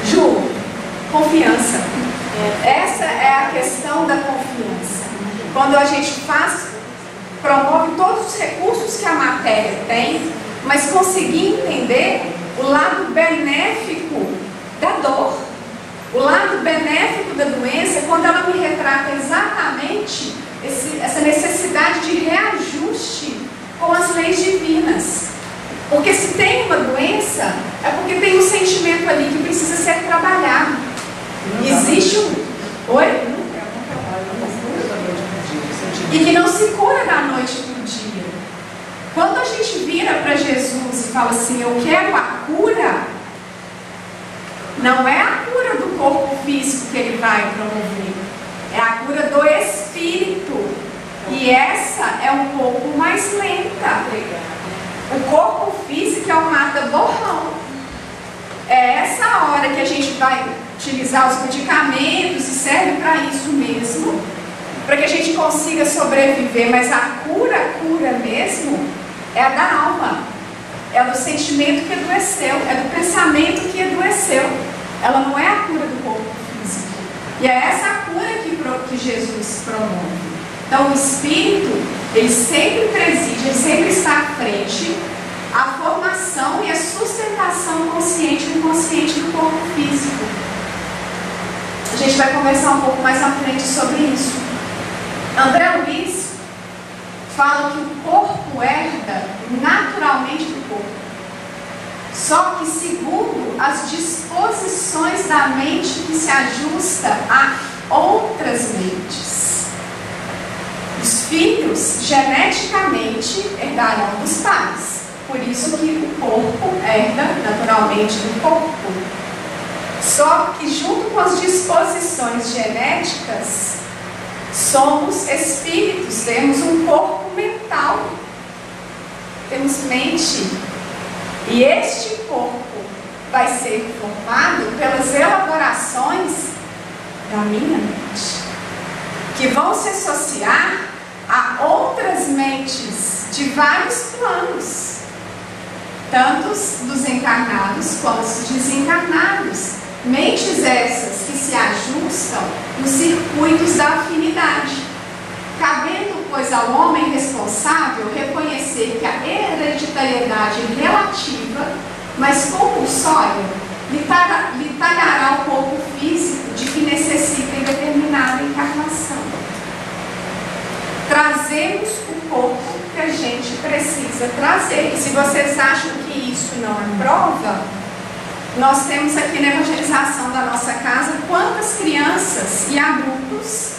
Ju, confiança. Essa é a questão da confiança. Quando a gente promove todos os recursos que a matéria tem, mas conseguir entender o lado benéfico da dor. O lado benéfico da doença é quando ela me retrata exatamente essa necessidade de reajuste com as leis divinas. Porque se tem uma doença, é porque tem um sentimento ali que precisa ser trabalhado. Existe Oi? E que não se cura da noite para o dia. Quando a gente vira para Jesus e fala assim, eu quero a cura, não é a cura do corpo físico que ele vai promover, é a cura do espírito. E essa é um pouco mais lenta. O corpo físico é um mata-borrão. É essa hora que a gente vai utilizar os medicamentos e serve para isso mesmo, para que a gente consiga sobreviver. Mas a cura mesmo é a da alma, é do sentimento que adoeceu, é do pensamento que adoeceu. Ela não é a cura do corpo físico. E é essa a cura que Jesus promove. Então o Espírito, ele sempre preside, ele sempre está à frente a formação e a sustentação consciente e inconsciente do corpo físico. A gente vai conversar um pouco mais à frente sobre isso. André Luiz fala que o corpo herda naturalmente do corpo, só que segundo as disposições da mente que se ajusta a outras mentes. Os filhos geneticamente herdarão dos pais, por isso que o corpo herda naturalmente do corpo. Só que junto com as disposições genéticas Somos espíritos, temos um corpo mental, temos mente. E este corpo vai ser formado pelas elaborações da minha mente, que vão se associar a outras mentes de vários planos, tanto dos encarnados quanto dos desencarnados. Mentes essas que se ajustam nos circuitos da afinidade, cabendo, pois, ao homem responsável reconhecer que a hereditariedade relativa, mas compulsória, lhe talhará o corpo físico de que necessita em determinada encarnação. Trazemos o corpo que a gente precisa trazer. E se vocês acham que isso não é prova, nós temos aqui na evangelização da nossa casa quantas crianças e adultos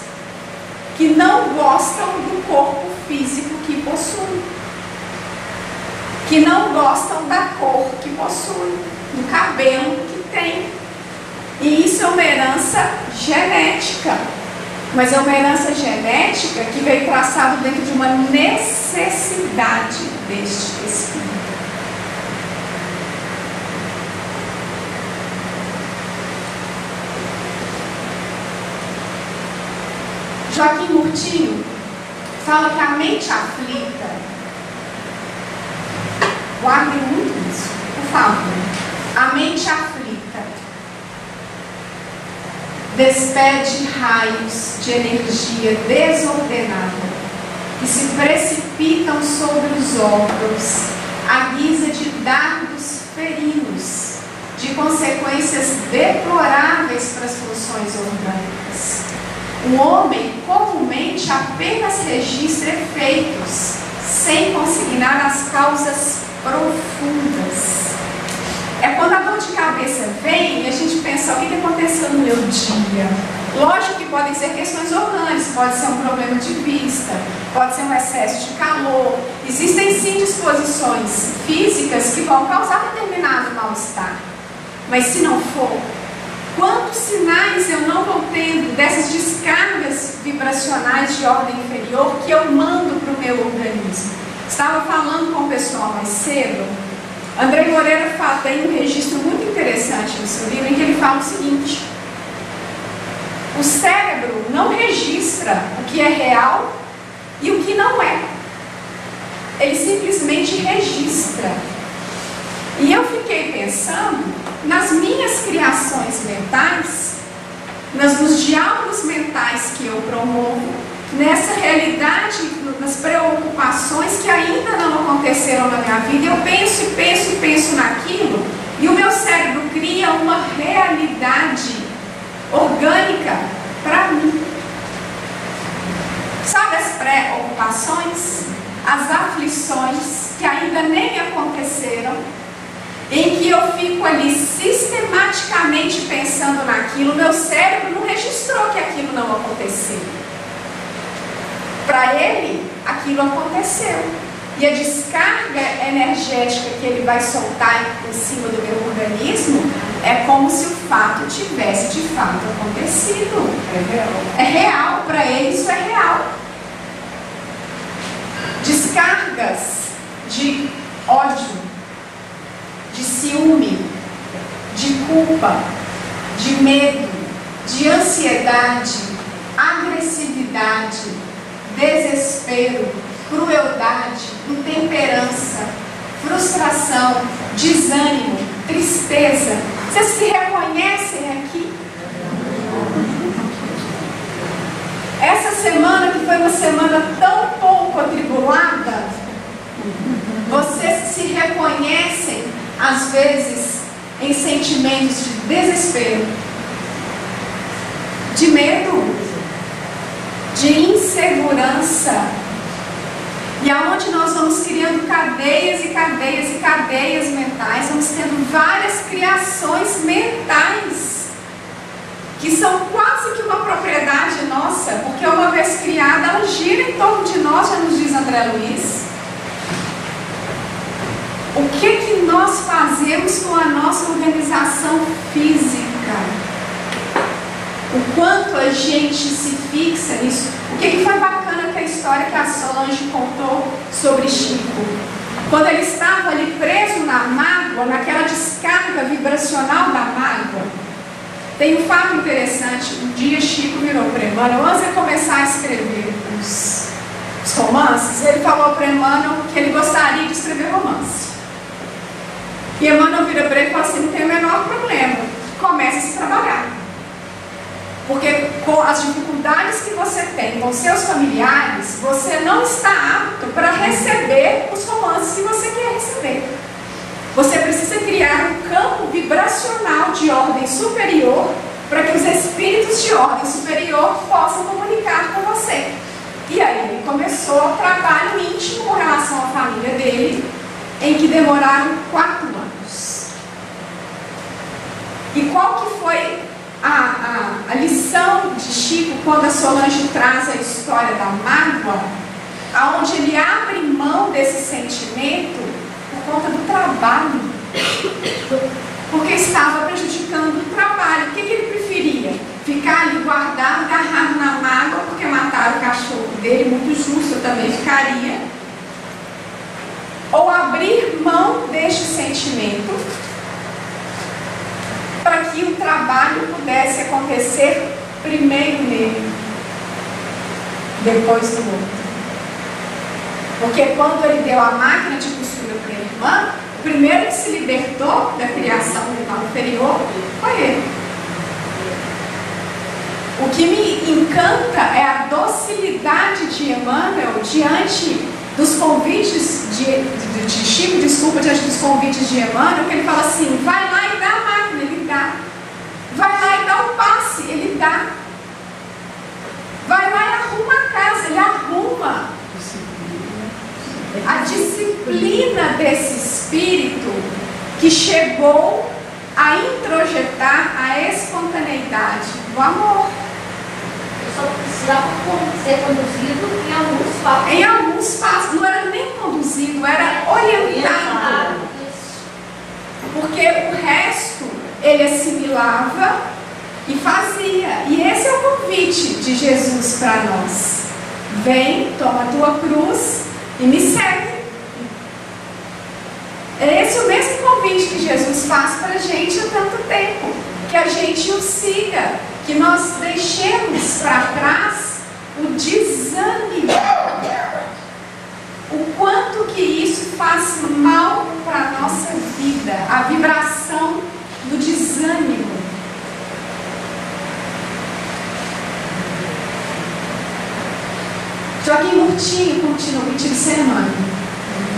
que não gostam do corpo físico que possuem, que não gostam da cor que possuem, do cabelo que tem. E isso é uma herança genética, mas é uma herança genética que veio traçado dentro de uma necessidade deste espírito. Joaquim Murtinho fala que a mente aflita, guardem muito isso, por favor, a mente aflita despede raios de energia desordenada que se precipitam sobre os órgãos à guisa de dardos ferinos, de consequências deploráveis para as funções orgânicas. O homem comumente apenas registra efeitos, sem consignar as causas profundas. É quando a dor de cabeça vem e a gente pensa, o que aconteceu no meu dia? Lógico que podem ser questões orgânicas, pode ser um problema de vista, pode ser um excesso de calor. Existem sim disposições físicas que vão causar determinado mal-estar. Mas se não for, quantos sinais eu não vou tendo dessas descargas vibracionais de ordem inferior que eu mando para o meu organismo? Estava falando com o pessoal mais cedo. André Moreira tem um registro muito interessante no seu livro em que ele fala o seguinte: o cérebro não registra o que é real e o que não é. Ele simplesmente registra. E eu fiquei pensando nas minhas criações mentais, nos diálogos mentais que eu promovo, nessa realidade, nas preocupações que ainda não aconteceram na minha vida. Eu penso e penso e penso naquilo, e o meu cérebro cria uma realidade orgânica para mim. Sabe as preocupações, as aflições que ainda nem aconteceram, em que eu fico ali sistematicamente pensando naquilo, meu cérebro não registrou que aquilo não aconteceu. Para ele, aquilo aconteceu. E a descarga energética que ele vai soltar em cima do meu organismo é como se o fato tivesse de fato acontecido. É real. É real, para ele isso é real. Descargas de ódio, de ciúme, de culpa, de medo, de ansiedade, agressividade, desespero, crueldade, intemperança, frustração, desânimo, tristeza. Vocês se reconhecem aqui? Essa semana, que foi uma semana tão pouco atribulada, vocês se reconhecem, às vezes, em sentimentos de desespero, de medo, de insegurança, e aonde nós vamos criando cadeias e cadeias e cadeias mentais, vamos tendo várias criações mentais, que são quase que uma propriedade nossa, porque uma vez criada, ela gira em torno de nós, já nos diz André Luiz. O que nós fazemos com a nossa organização física? o quanto a gente se fixa nisso. O que foi bacana que a história que a Solange contou sobre Chico. Quando ele estava ali preso na mágoa, naquela descarga vibracional da mágoa, tem um fato interessante. Um dia Chico virou para Emmanuel, antes de começar a escrever os romances, ele falou para Emmanuel que ele gostaria de escrever romance. E Emmanuel vira para ele e fala assim: não tem o menor problema, comece a se trabalhar. Porque com as dificuldades que você tem com seus familiares, você não está apto para receber os romances que você quer receber. Você precisa criar um campo vibracional de ordem superior para que os espíritos de ordem superior possam comunicar com você. E aí ele começou o trabalho íntimo com relação à família dele, em que demoraram 4 anos. E qual que foi a lição de Chico quando a Solange traz a história da mágoa, aonde ele abre mão desse sentimento por conta do trabalho, porque estava prejudicando o trabalho. O que ele preferia? Ficar ali guardado, agarrado na mágoa, porque mataram o cachorro dele, muito justo, eu também ficaria. Ou abrir mão deste sentimento para que o trabalho pudesse acontecer primeiro nele, depois do outro. Porque quando ele deu a máquina de costura para a irmã, o primeiro que se libertou da criação do irmão inferior foi ele. O que me encanta é a docilidade de Emmanuel diante dos convites de Chico, diante dos convites de Emmanuel, que ele fala assim: vai lá e dá a máquina, ele dá. Vai lá e dá o passe, ele dá. Vai lá e arruma a casa, ele arruma. A disciplina desse espírito que chegou a introjetar a espontaneidade do amor. Só precisava ser conduzido em alguns passos. Em alguns passos, não era nem conduzido, era orientado. Porque o resto ele assimilava e fazia. E esse é o convite de Jesus para nós: vem, toma a tua cruz e me segue. É esse o mesmo convite que Jesus faz para a gente há tanto tempo, que a gente o siga, que nós deixemos para trás o desânimo, o quanto que isso faz mal para a nossa vida, a vibração do desânimo. Joaquim Murtinho continua, Murtinho Sermano.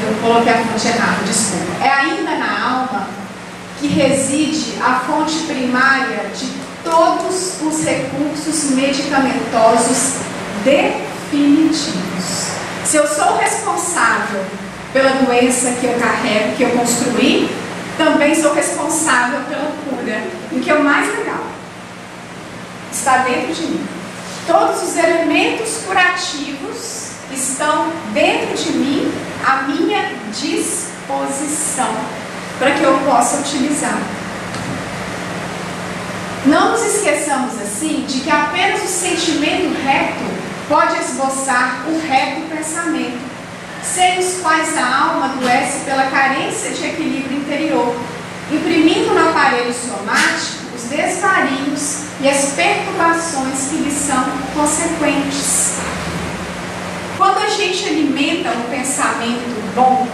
Eu coloquei a fonte errada, desculpa. É ainda na alma que reside a fonte primária de todos os recursos medicamentosos definitivos. Se eu sou responsável pela doença que eu carrego, que eu construí, também sou responsável pela cura. E o que é o mais legal, está dentro de mim. Todos os elementos curativos estão dentro de mim, à minha disposição, para que eu possa utilizar. Não nos esqueçamos assim de que apenas o sentimento reto pode esboçar o reto pensamento, sem os quais a alma adoece pela carência de equilíbrio interior, imprimindo no aparelho somático os desvarios e as perturbações que lhe são consequentes. Quando a gente alimenta um pensamento bom,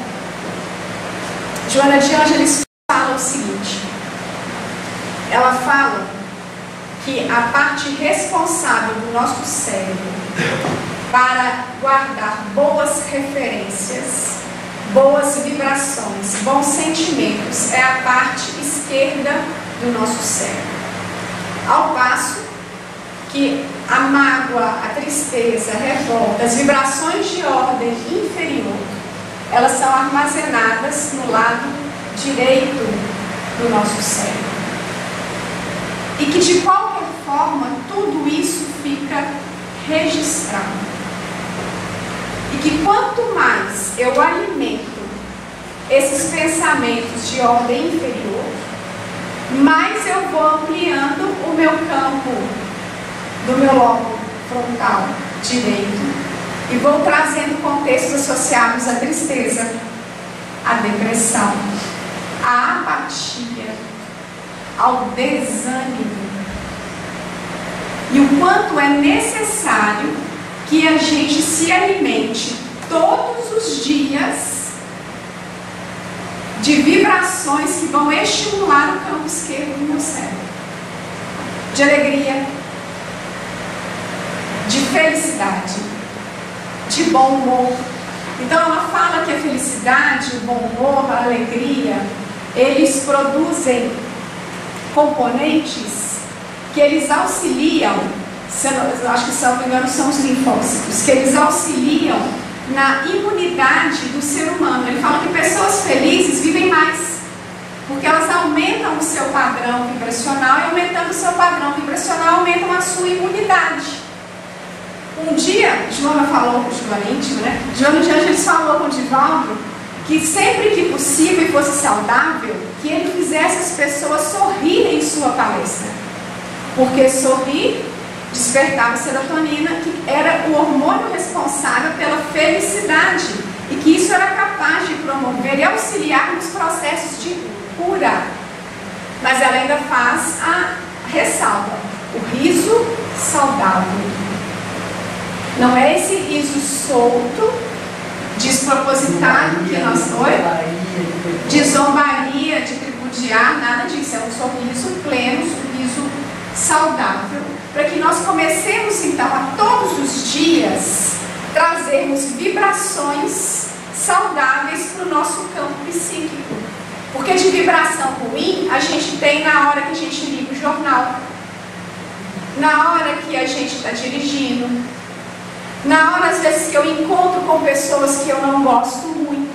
Joana de Ângeles fala o seguinte: ela fala que a parte responsável do nosso cérebro para guardar boas referências, boas vibrações, bons sentimentos é a parte esquerda do nosso cérebro. Ao passo que a mágoa, a tristeza, a revolta, as vibrações de ordem inferior, elas são armazenadas no lado direito do nosso cérebro. E que de qualquer forma tudo isso fica registrado. E que quanto mais eu alimento esses pensamentos de ordem inferior, mais eu vou ampliando o meu campo do meu lobo frontal direito e vou trazendo contextos associados à tristeza, à depressão, à apatia, ao desânimo. E o quanto é necessário que a gente se alimente todos os dias de vibrações que vão estimular o campo esquerdo do meu cérebro, de alegria, de felicidade, de bom humor. Então ela fala que a felicidade, o bom humor, a alegria, eles produzem componentes que eles auxiliam, acho que se não me engano são os linfócitos, que eles auxiliam na imunidade do ser humano. Ele fala que pessoas felizes vivem mais, porque elas aumentam o seu padrão vibracional, e aumentando o seu padrão vibracional, aumentam a sua imunidade. Um dia, Joana falou, Joana íntimo, né? Joana de Angeles falou com o Divaldo que sempre que possível e fosse saudável, que ele fizesse as pessoas sorrirem em sua palestra, porque sorrir despertava serotonina, que era o hormônio responsável pela felicidade, e que isso era capaz de promover e auxiliar nos processos de cura. Mas ela ainda faz a ressalva: o riso saudável. Não é esse riso solto, despropositado que nós de zombaria, de tripudiar, nada disso. É um sorriso pleno, um sorriso saudável, para que nós comecemos então a todos os dias trazermos vibrações saudáveis para o nosso campo psíquico. Porque de vibração ruim a gente tem na hora que a gente liga o jornal, na hora que a gente está dirigindo, na hora às vezes que eu encontro com pessoas que eu não gosto muito,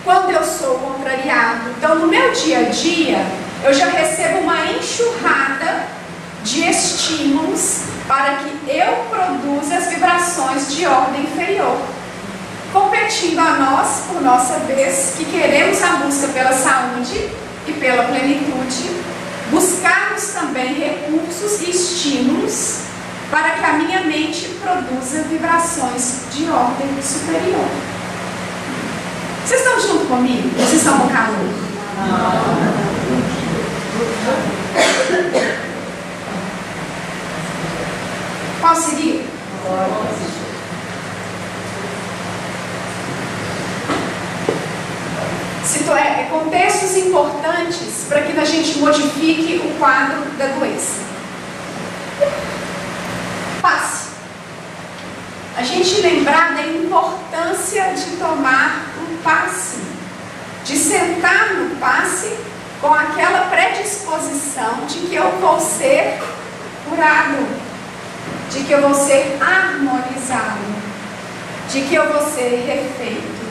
quando eu sou contrariado. Então no meu dia a dia eu já recebo uma enxurrada de estímulos para que eu produza as vibrações de ordem inferior, competindo a nós, por nossa vez, que queremos a busca pela saúde e pela plenitude, buscarmos também recursos e estímulos para que a minha mente produza vibrações de ordem superior. Vocês estão junto comigo? Vocês estão com calor? Qual seria? Contextos importantes para que a gente modifique o quadro da doença. Passe. A gente lembrar da importância de tomar um passe, de sentar no passe com aquela predisposição de que eu vou ser curado, de que eu vou ser harmonizado, de que eu vou ser refeito.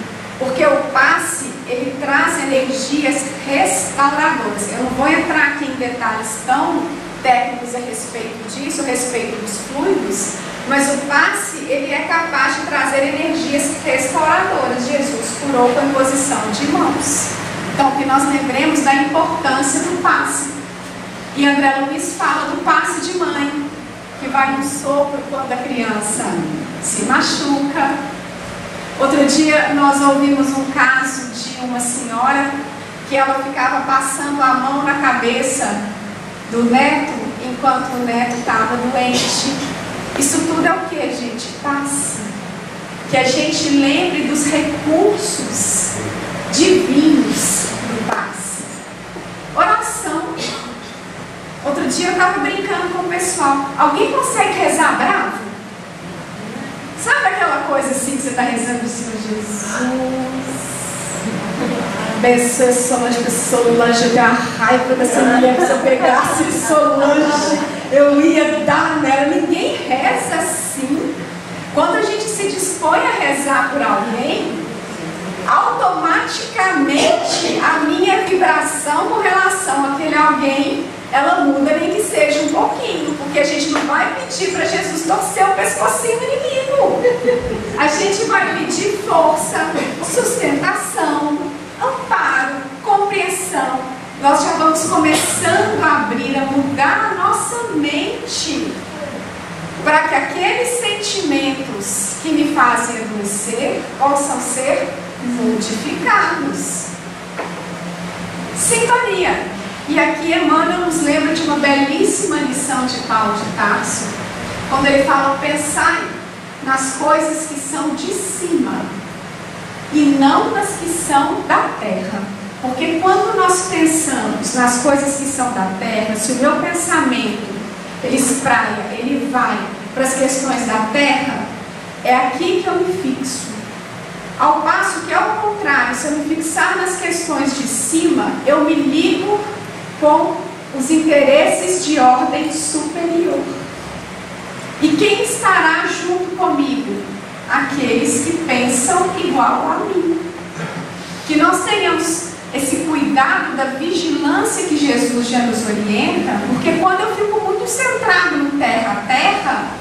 Porque o passe, ele traz energias restauradoras. Eu não vou entrar aqui em detalhes tão técnicos a respeito disso, a respeito dos fluidos, mas o passe, ele é capaz de trazer energias restauradoras. Jesus curou com a imposição de mãos. Então, que nós lembremos da importância do passe. E André Luiz fala do passe de mãe, que vai no sopro quando a criança se machuca. Outro dia nós ouvimos um caso de uma senhora que ela ficava passando a mão na cabeça do neto enquanto o neto estava doente. Isso tudo é o que, gente? Passe. Que a gente lembre dos recursos divinos do passe. Oração. Outro dia eu estava brincando com o pessoal. Alguém consegue rezar bravo? Sabe aquela coisa assim que você está rezando do Senhor Jesus? Abençoe Solange, eu tenho a raiva dessa mulher, que se eu pegasse Solange, eu ia dar nela. Ninguém reza assim. Quando a gente se dispõe a rezar por alguém, automaticamente a minha vibração com relação àquele alguém, ela muda, nem que seja um pouquinho, porque a gente não vai pedir para Jesus torcer o pescocinho do inimigo. A gente vai pedir força, sustentação, amparo, compreensão. Nós já vamos começando a abrir, a mudar a nossa mente. para que aqueles sentimentos que me fazem adoecer possam ser modificados. Sintonia. E aqui Emmanuel nos lembra de uma belíssima lição de Paulo de Tarso, quando ele fala: pensai nas coisas que são de cima e não nas que são da terra. Porque quando nós pensamos nas coisas que são da terra, se o meu pensamento ele espraia, ele vai para as questões da terra, é aqui que eu me fixo. Ao passo que, ao contrário, se eu me fixar nas questões de cima, eu me ligo com os interesses de ordem superior. E quem estará junto comigo? Aqueles que pensam igual a mim. Que nós tenhamos esse cuidado da vigilância que Jesus já nos orienta, porque quando eu fico muito centrado no terra a terra,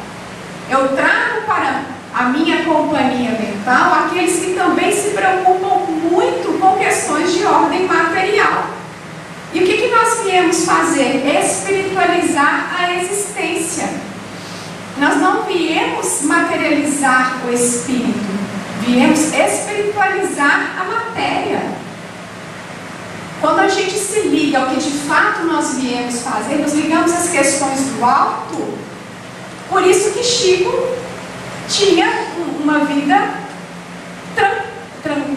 eu trago para a minha companhia mental aqueles que também se preocupam muito com questões de ordem material. E o que nós viemos fazer? Espiritualizar a existência. Nós não viemos materializar o espírito, viemos espiritualizar a matéria. Quando a gente se liga ao que de fato nós viemos fazer, nos ligamos às questões do alto. Por isso que Chico tinha uma vida,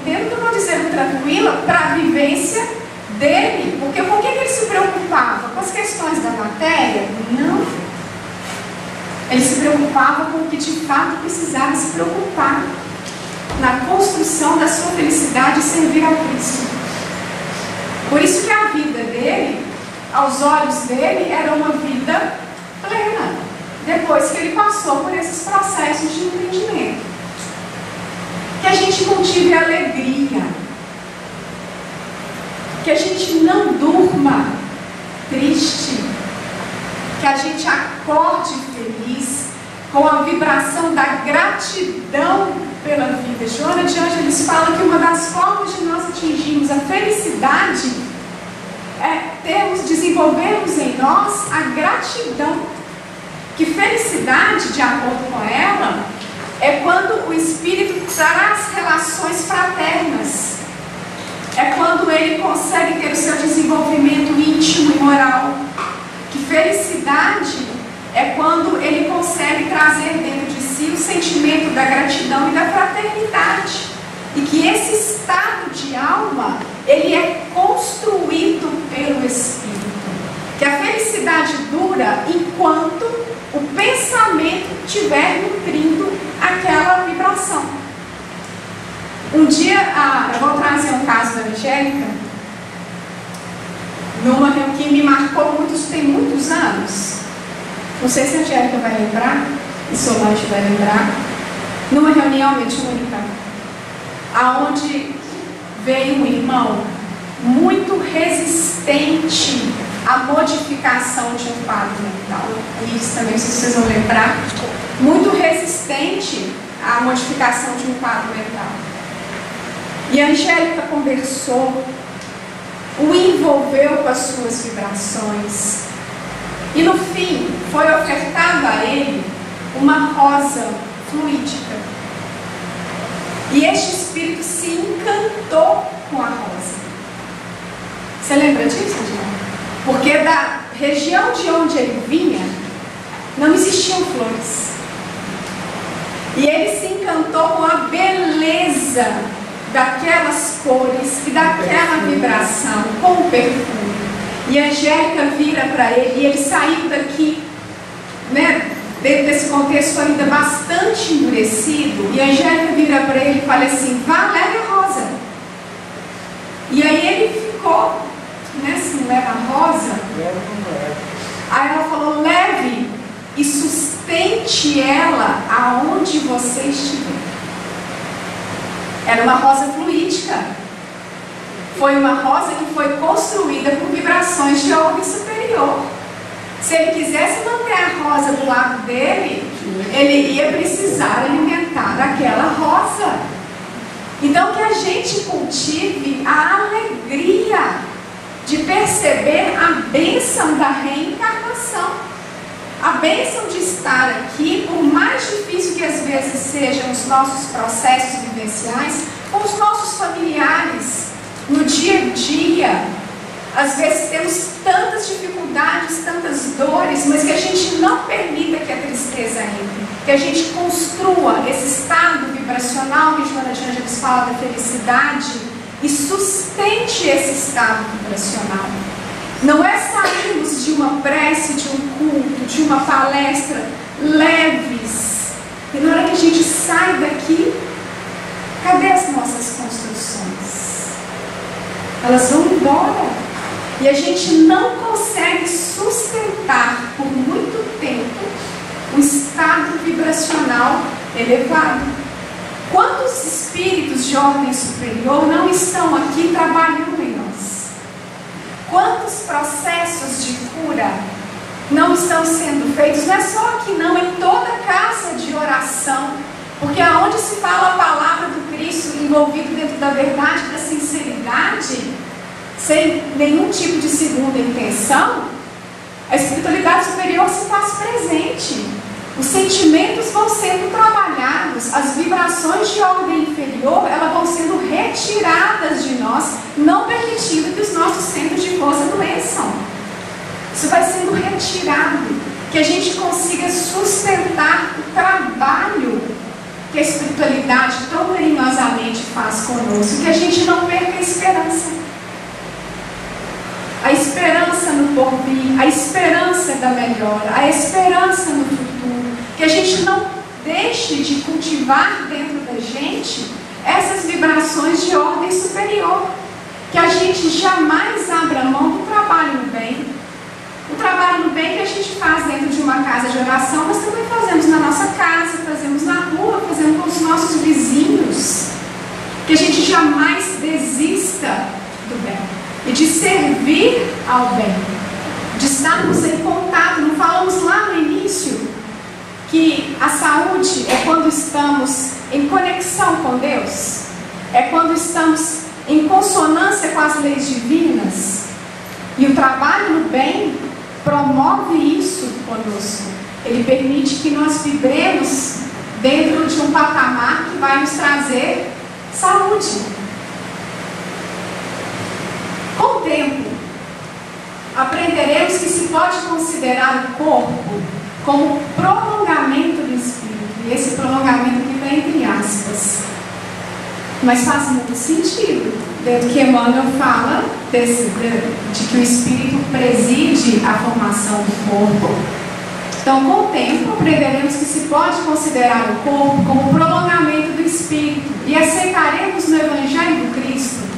tento não dizer tranquila, para a vivência dele. Porque por que ele se preocupava? Com as questões da matéria? Não. Ele se preocupava com o que de fato precisava se preocupar, na construção da sua felicidade e servir a Cristo. Por isso que a vida dele, aos olhos dele, era uma vida plena, depois que ele passou por esses processos de entendimento. Que a gente cultive alegria, que a gente não durma triste, que a gente acorde feliz, com a vibração da gratidão pela vida. Joana de Ângeles fala que uma das formas de nós atingirmos a felicidade é desenvolvermos em nós a gratidão. Que felicidade, de acordo com ela, é quando o espírito traz relações fraternas. É quando ele consegue ter o seu desenvolvimento íntimo e moral. Que felicidade é quando ele consegue trazer dentro de si o sentimento da gratidão e da fraternidade. E que esse estado de alma, ele é construído pelo Espírito. Que a felicidade dura enquanto o pensamento estiver nutrindo aquela vibração. Um dia, eu vou trazer um caso da Angélica, numa reunião que me marcou muito, tem muitos anos. Não sei se a Angélica vai lembrar, e Solange vai lembrar. Numa reunião mediúnica, aonde veio um irmão muito resistente à modificação de um quadro mental. E isso também, se vocês vão lembrar, muito resistente à modificação de um quadro mental. E a Angélica conversou, o envolveu com as suas vibrações. E no fim, foi ofertada a ele uma rosa fluídica. E este espírito se encantou com a rosa. Você lembra disso, Diana? Porque da região de onde ele vinha, não existiam flores. E ele se encantou com a beleza daquelas cores e daquela vibração, com o perfume. E a Angélica vira para ele, e ele saiu daqui, né, dentro desse contexto ainda bastante endurecido. E a Angélica vira para ele e fala assim: vá, leve a rosa. E aí ele ficou, né, assim, leva a rosa. Aí ela falou: leve e sustente ela aonde você estiver. Era uma rosa fluídica. Foi uma rosa que foi construída por vibrações de ordem superior. Se ele quisesse manter a rosa do lado dele, ele ia precisar alimentar aquela rosa. Então que a gente cultive a alegria de perceber a bênção da reencarnação. a bênção de estar aqui, por mais difícil que às vezes sejam os nossos processos vivenciais, com os nossos familiares, no dia a dia. Às vezes temos tantas dificuldades, tantas dores, mas que a gente não permita que a tristeza entre, que a gente construa esse estado vibracional que Joana de Ângeles fala da felicidade e sustente esse estado vibracional. Não é sairmos de uma prece, de um culto, de uma palestra leves, e na hora que a gente sai daqui, cadê as nossas construções? Elas vão embora. E a gente não consegue sustentar por muito tempo um estado vibracional elevado. Quantos espíritos de ordem superior não estão aqui trabalhando em nós? Quantos processos de cura não estão sendo feitos? Não é só aqui não, em toda casa de oração. Porque aonde se fala a palavra do Cristo envolvido dentro da verdade, da sinceridade, sem nenhum tipo de segunda intenção, a espiritualidade superior se faz presente. Os sentimentos vão sendo trabalhados, as vibrações de ordem inferior, elas vão sendo retiradas de nós, não permitindo que os nossos centros de força adoeçam. Isso vai sendo retirado, que a gente consiga sustentar o trabalho que a espiritualidade tão carinhosamente faz conosco, que a gente não perca a esperança. A esperança no porvir, a esperança da melhora, a esperança no futuro, que a gente não deixe de cultivar dentro da gente essas vibrações de ordem superior, que a gente jamais abra mão do trabalho no bem. O trabalho no bem que a gente faz dentro de uma casa de oração, nós também fazemos na nossa casa, fazemos na rua, fazemos com os nossos vizinhos, que a gente jamais desista do bem. E de servir ao bem, de estarmos em contato. Não falamos lá no início que a saúde é quando estamos em conexão com Deus? É quando estamos em consonância com as leis divinas? E o trabalho no bem promove isso conosco. Ele permite que nós vibremos dentro de um patamar que vai nos trazer saúde. Com o tempo, aprenderemos que se pode considerar o corpo como prolongamento do espírito. E esse prolongamento aqui está entre aspas. Mas faz muito sentido, desde que Emmanuel fala de que o espírito preside a formação do corpo. Então, com o tempo, aprenderemos que se pode considerar o corpo como prolongamento do espírito. E aceitaremos no Evangelho do Cristo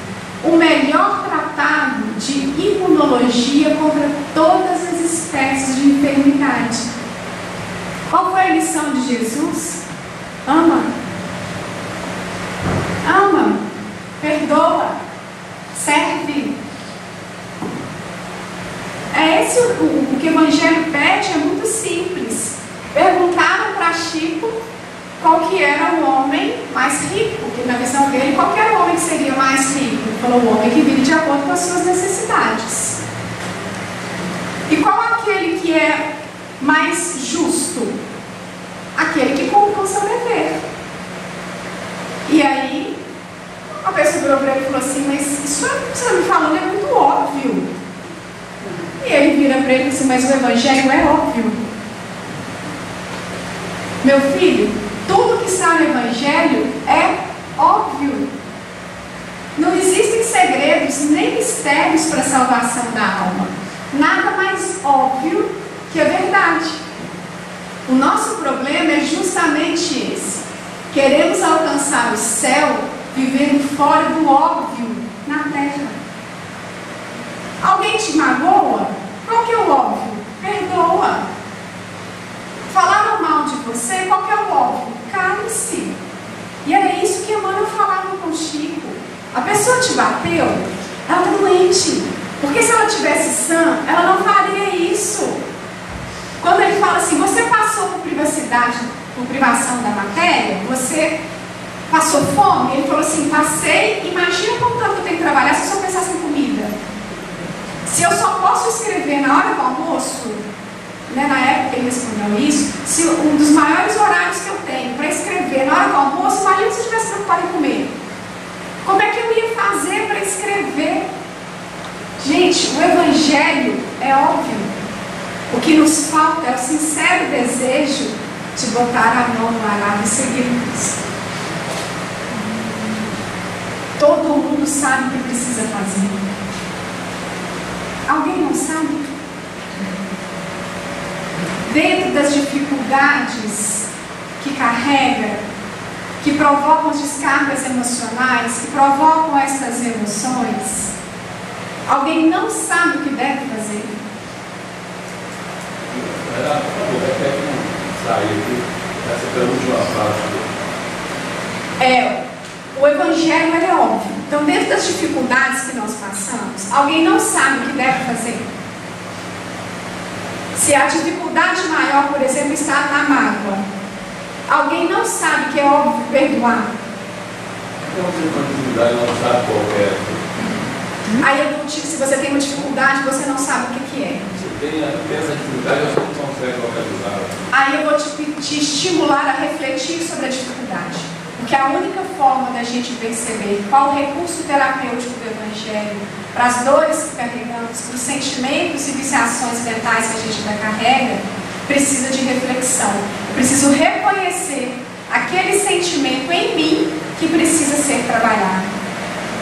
o melhor tratado de imunologia contra todas as espécies de enfermidade. Qual foi a lição de Jesus? Ama. Ama. Perdoa. Serve. É esse o que o Evangelho pede, é muito simples. Perguntaram para Chico qual que era o homem mais rico, porque na visão dele, qual que era o homem que seria mais rico? Ele falou, o homem que vive de acordo com as suas necessidades. E qual aquele que é mais justo? Aquele que cumpre o seu dever. E aí, a pessoa virou para ele e falou assim, mas isso que você está me falando é muito óbvio. E ele vira para ele e disse, mas o Evangelho é óbvio. Meu filho, tudo que está no Evangelho é óbvio. Não existem segredos nem mistérios para a salvação da alma. Nada mais óbvio que a verdade. O nosso problema é justamente esse. Queremos alcançar o céu vivendo fora do óbvio na terra. Alguém te magoa? Qual que é o óbvio? Perdoa. Falaram mal de você? Qual que é o óbvio? Cale-se. E era isso que Emmanuel falava com Chico. A pessoa te bateu, ela está doente. Porque se ela tivesse sã, ela não faria isso. Quando ele fala assim, você passou por privação da matéria, você passou fome, ele falou assim, passei, imagina quanto tempo eu tenho que trabalhar se eu só pensasse em comida. Se eu só posso escrever na hora do almoço, né, na época que ele respondeu isso, se um dos maiores horários que eu tenho para escrever na hora do almoço, imagina se eu estivesse preocupado em comer. Como é que eu ia fazer para escrever? Gente, o Evangelho é óbvio. O que nos falta é o sincero desejo de botar a mão no arado e seguir Cristo. Todo mundo sabe o que precisa fazer. Alguém não sabe? Dentro das dificuldades que carrega, que provocam as descargas emocionais, que provocam essas emoções, alguém não sabe o que deve fazer? O Evangelho é óbvio. Então, dentro das dificuldades que nós passamos, alguém não sabe o que deve fazer. Se a dificuldade maior, por exemplo, está na mágoa, alguém não sabe que é óbvio perdoar. Então, se uma dificuldade não sabe qual é. Aí eu não digo, se você tem uma dificuldade, você não sabe o que é. Você tem essa dificuldade, você não consegue localizar. Aí eu vou te estimular a refletir sobre a dificuldade. Porque a única forma da gente perceber qual o recurso terapêutico do Evangelho para as dores que carregamos, para os sentimentos e viciações mentais que a gente ainda carrega, precisa de reflexão. Eu preciso reconhecer aquele sentimento em mim que precisa ser trabalhado.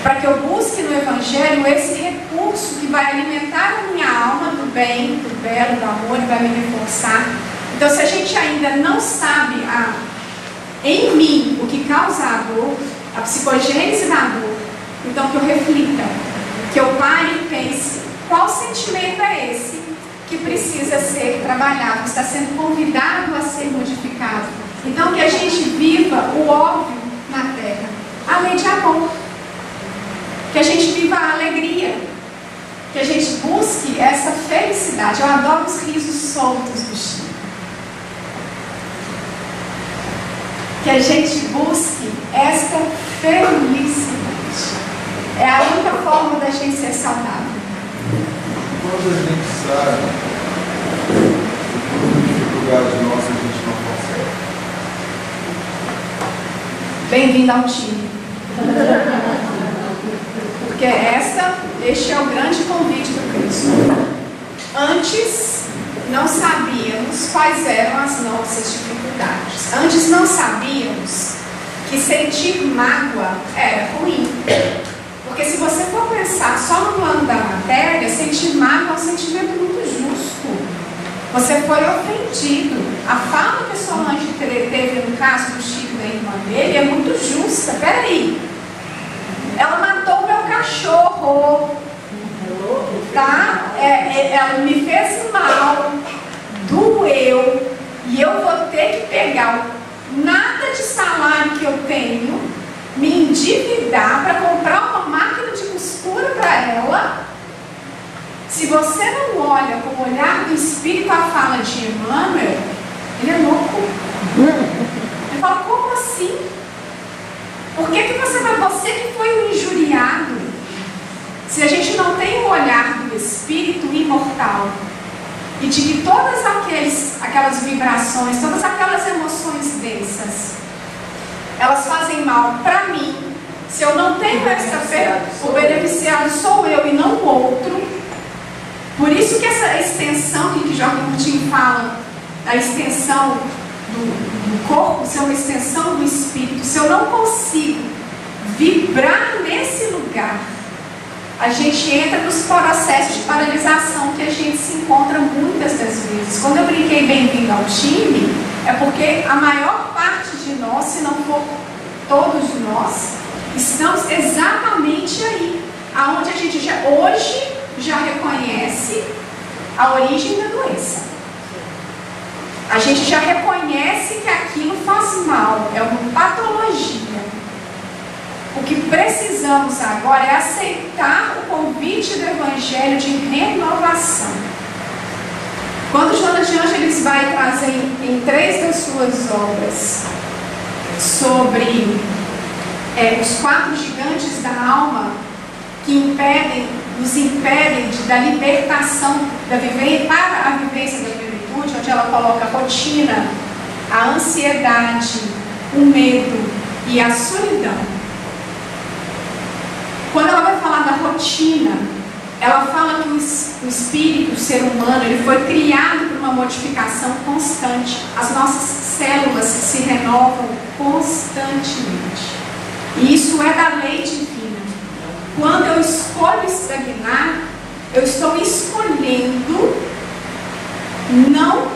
Para que eu busque no Evangelho esse recurso que vai alimentar a minha alma do bem, do belo, do amor e vai me reforçar. Então, se a gente ainda não sabe em mim o que causa a dor, a psicogênese da dor, então que eu reflita, que eu pare e pense qual sentimento é esse que precisa ser trabalhado, que está sendo convidado a ser modificado. Então, que a gente viva o óbvio na terra, a lei de amor. Que a gente viva a alegria, que a gente busque essa felicidade. Eu adoro os risos soltos do Chico. Que a gente busque esta felicidade. É a única forma da gente ser saudável. Quando a gente sabe que dificuldade nossa a gente não consegue. Bem-vindo ao time. Porque este é o grande convite do Cristo. Antes não sabíamos quais eram as nossas dificuldades. Antes não sabíamos que sentir mágoa era ruim. Porque se você for pensar só no plano da matéria, sentir mágoa é um sentimento muito justo. Você foi ofendido. A fala que a Solange teve no caso do Chico e da irmã dele é muito justa. Peraí. Ela matou meu cachorro. Tá? Ela me fez mal. Doeu. E eu vou ter que pegar nada de salário que eu tenho, me endividar para comprar uma máquina de costura para ela. Se você não olha com o olhar do Espírito a fala de Emmanuel, ele é louco. Ele fala, como assim? Por que você que foi o injuriado? Se a gente não tem o olhar do Espírito imortal e de que todas aquelas vibrações, todas aquelas emoções densas, elas fazem mal para mim. Se eu não tenho essa fé, o beneficiado sou eu e não o outro. Por isso que essa extensão que Jorge Coutinho fala, a extensão do corpo ser uma extensão do espírito, se eu não consigo vibrar nesse lugar, a gente entra nos processos de paralisação que a gente se encontra muitas das vezes. Quando eu brinquei bem-vindo ao time, é porque a maior parte de nós, se não for todos nós, estamos exatamente aí, aonde a gente hoje já reconhece a origem da doença. A gente já reconhece que aquilo faz mal, é uma patologia. O que precisamos agora é aceitar o convite do Evangelho de renovação. Quando Joana de Ângeles vai trazer em 3 das suas obras sobre os 4 gigantes da alma que nos impedem da libertação para a vivência da plenitude, saúde, onde ela coloca a rotina, a ansiedade, o medo e a solidão. Quando ela vai falar da rotina, ela fala que o espírito, o ser humano, ele foi criado por uma modificação constante. As nossas células se renovam constantemente. E isso é da lei divina. Quando eu escolho estagnar, eu estou escolhendo não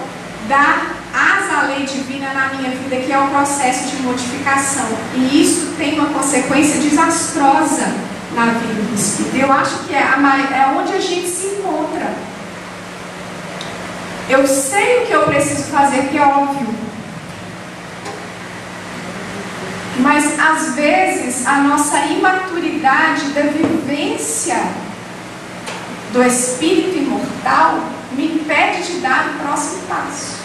dar asa à lei divina na minha vida, que é o processo de modificação. E isso tem uma consequência desastrosa na vida do espírito. Eu acho que é onde a gente se encontra. Eu sei o que eu preciso fazer, que é óbvio. Mas às vezes a nossa imaturidade da vivência do espírito imortal me impede de dar o próximo passo.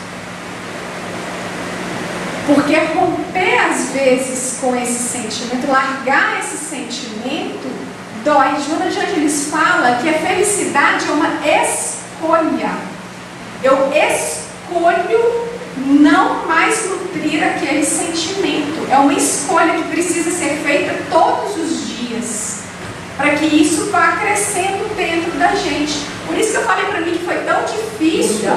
Porque romper às vezes com esse sentimento, largar esse sentimento, dói. Joana de Ângeles fala que a felicidade é uma escolha. Eu escolho não mais nutrir aquele sentimento. É uma escolha que precisa ser feita todos os dias, para que isso vá crescendo dentro da gente. Por isso que eu falei para mim que foi tão difícil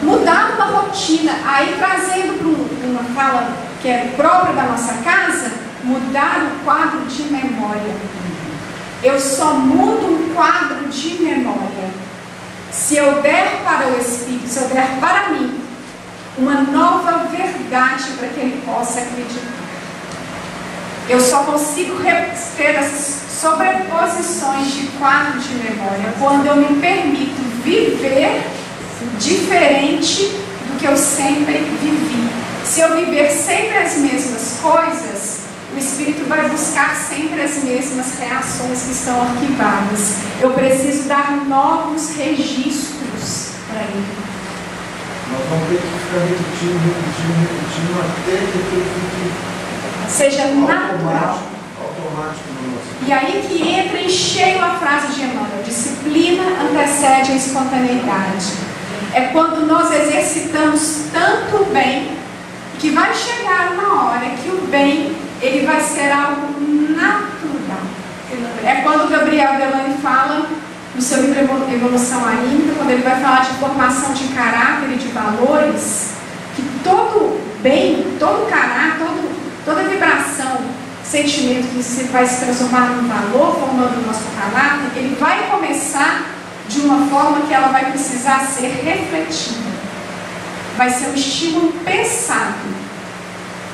mudar uma rotina. Aí trazendo para uma fala que é própria da nossa casa, mudar o quadro de memória. Eu só mudo um quadro de memória se eu der para o Espírito, se eu der para mim uma nova verdade para que ele possa acreditar. Eu só consigo ter essas sobreposições de quadro de memória quando eu me permito viver diferente do que eu sempre vivi. Se eu viver sempre as mesmas coisas, o Espírito vai buscar sempre as mesmas reações que são arquivadas. Eu preciso dar novos registros para ele. Nós vamos ter que ficar repetindo até que aquilo fique seja natural. Automático no nosso. E aí que entra em cheio a frase de Emmanuel: disciplina antecede a espontaneidade. É quando nós exercitamos tanto o bem que vai chegar uma hora que o bem ele vai ser algo natural. É quando Gabriel Delany fala no seu livro Evolução Anímica, quando ele vai falar de formação de caráter e de valores, que todo bem, todo caráter, toda vibração, sentimento que vai se transformar num valor, formando o nosso caráter, ele vai começar de uma forma que ela vai precisar ser refletida. Vai ser um estímulo pensado,